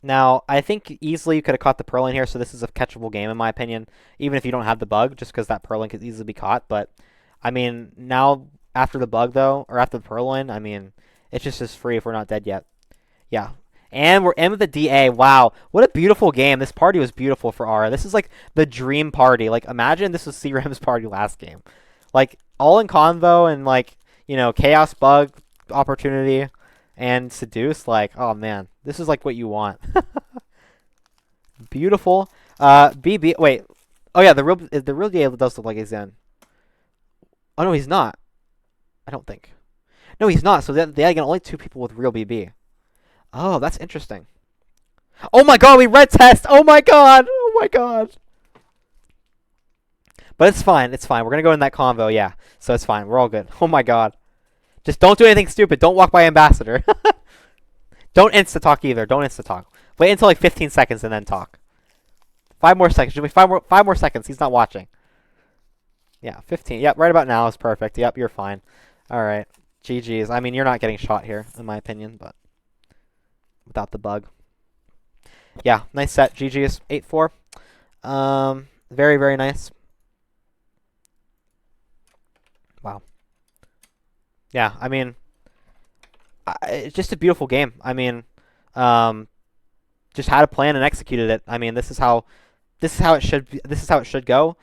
Now, I think easily you could have caught the purloin here, so this is a catchable game in my opinion, even if you don't have the bug, just because that purloin could easily be caught. But, I mean, now, after the bug, though, or after the purloin, I mean, it's just as free if we're not dead yet. Yeah. And we're in with the DA. Wow. What a beautiful game. This party was beautiful for Aura. This is the dream party. Imagine this was CRM's party last game. All in convo and, chaos bug opportunity and seduce. Oh, man. This is what you want. Beautiful. BB. Wait. Oh, yeah. The real DA does look like he's in. Oh, no, he's not. I don't think. No, he's not. So they again, only 2 people with real BB. Oh, that's interesting. Oh my God, we red test. Oh my God. Oh my God. But it's fine. It's fine. We're going to go in that convo. Yeah. So it's fine. We're all good. Oh my God. Just don't do anything stupid. Don't walk by Ambassador. Don't insta-talk either. Don't insta-talk. Wait until 15 seconds and then talk. 5 more seconds. Should be 5 more seconds. He's not watching. Yeah, 15. Yep, right about now is perfect. Yep, you're fine. All right. GG's. I mean, you're not getting shot here, in my opinion, but without the bug. Yeah, nice set. GG's. 8-4. Very, very nice. Wow. Yeah, I mean, it's just a beautiful game. I mean, just had a plan and executed it. I mean, this is how it should be, this is how it should go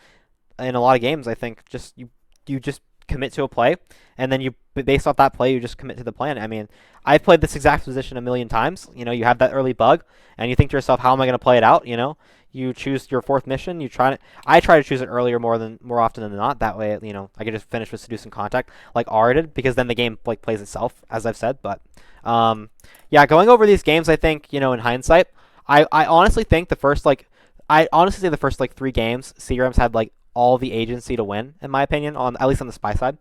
in a lot of games. I think you just commit to a play, and then based off that play, you just commit to the plan. I mean, I've played this exact position a million times. You have that early bug, and you think to yourself, how am I going to play it out? You choose your 4th mission. I try to choose it earlier more often than not. That way, I can just finish with seducing contact like Aura did, because then the game plays itself, as I've said. But yeah, going over these games, I think in hindsight, I honestly think the first I honestly say the first 3 games, CRM's had all the agency to win, in my opinion, at least on the spy side.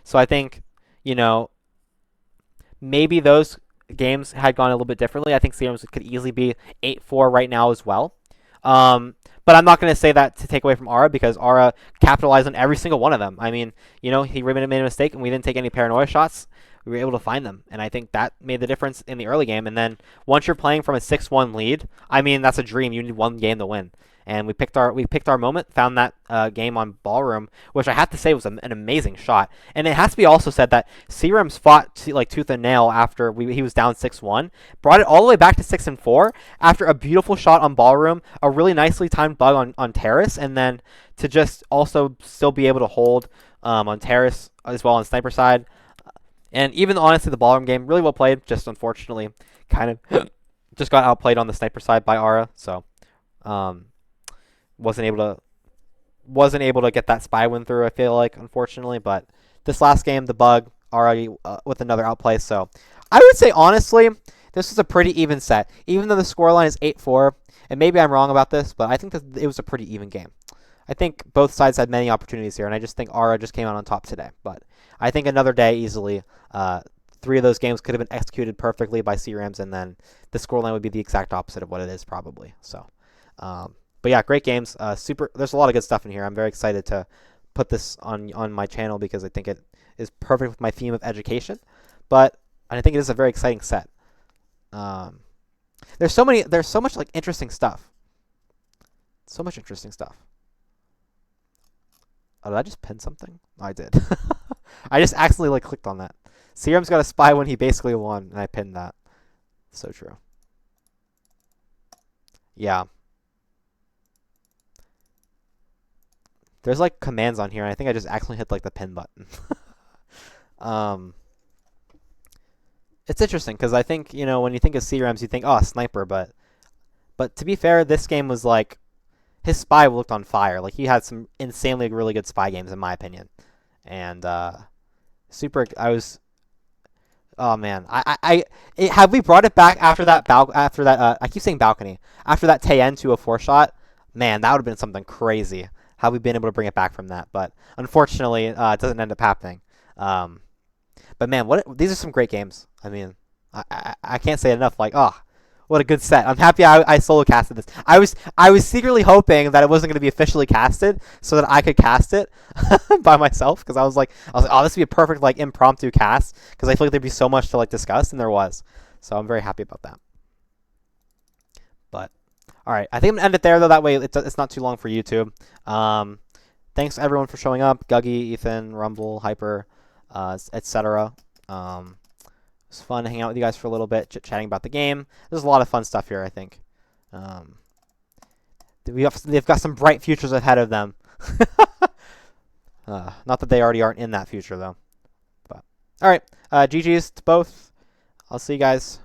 So I think, you know, maybe those games had gone a little bit differently. I think Serums could easily be 8-4 right now as well. But I'm not going to say that to take away from Aura because Aura capitalized on every single one of them. I mean, he made a mistake and we didn't take any paranoia shots. We were able to find them, and I think that made the difference in the early game. And then once you're playing from a 6-1 lead, I mean that's a dream. You need one game to win, and we picked our moment, found that game on Ballroom, which I have to say was an amazing shot. And it has to be also said that Serums fought like tooth and nail after he was down 6-1, brought it all the way back to 6-4 after a beautiful shot on Ballroom, a really nicely timed bug on Terrace, and then to just also still be able to hold on Terrace as well on Sniper side. And even honestly, the Ballroom game really well played. Just unfortunately, kind of just got outplayed on the Sniper side by Aura. So um, wasn't able to get that spy win through. I feel like unfortunately, but this last game, the bug already with another outplay. So I would say honestly, this was a pretty even set. Even though the scoreline is 8-4, and maybe I'm wrong about this, but I think that it was a pretty even game. I think both sides had many opportunities here, and I just think Aura just came out on top today. But I think another day easily, 3 of those games could have been executed perfectly by CRAMs, and then the scoreline would be the exact opposite of what it is probably. So, but yeah, great games. There's a lot of good stuff in here. I'm very excited to put this on my channel because I think it is perfect with my theme of education. But I think it is a very exciting set. There's so much like interesting stuff. So much interesting stuff. Oh, did I just pin something? Oh, I did. I just accidentally clicked on that. Serum's got a spy when he basically won, and I pinned that. So true. Yeah. There's commands on here, and I think I just accidentally hit the pin button. It's interesting because I think when you think of CRMs, you think sniper, but to be fair, this game was his spy looked on fire. He had some insanely really good spy games in my opinion, and super. Oh man, have we brought it back after that I keep saying balcony after that Tayen 204 shot. Man, that would have been something crazy. Have we been able to bring it back from that? But unfortunately, it doesn't end up happening. But man, these are some great games. I mean, I can't say enough. What a good set. I'm happy I solo casted this. I was secretly hoping that it wasn't going to be officially casted so that I could cast it by myself because I was like, oh, this would be a perfect impromptu cast because I feel like there'd be so much to discuss, and there was. So I'm very happy about that. But all right, I think I'm gonna end it there though. That way it's not too long for YouTube. Thanks everyone for showing up. Guggy, Ethan, Rumble, Hyper, etc. It was fun hanging out with you guys for a little bit, chatting about the game. There's a lot of fun stuff here, I think. They've got some bright futures ahead of them. Not that they already aren't in that future, though. But all right, GG's to both. I'll see you guys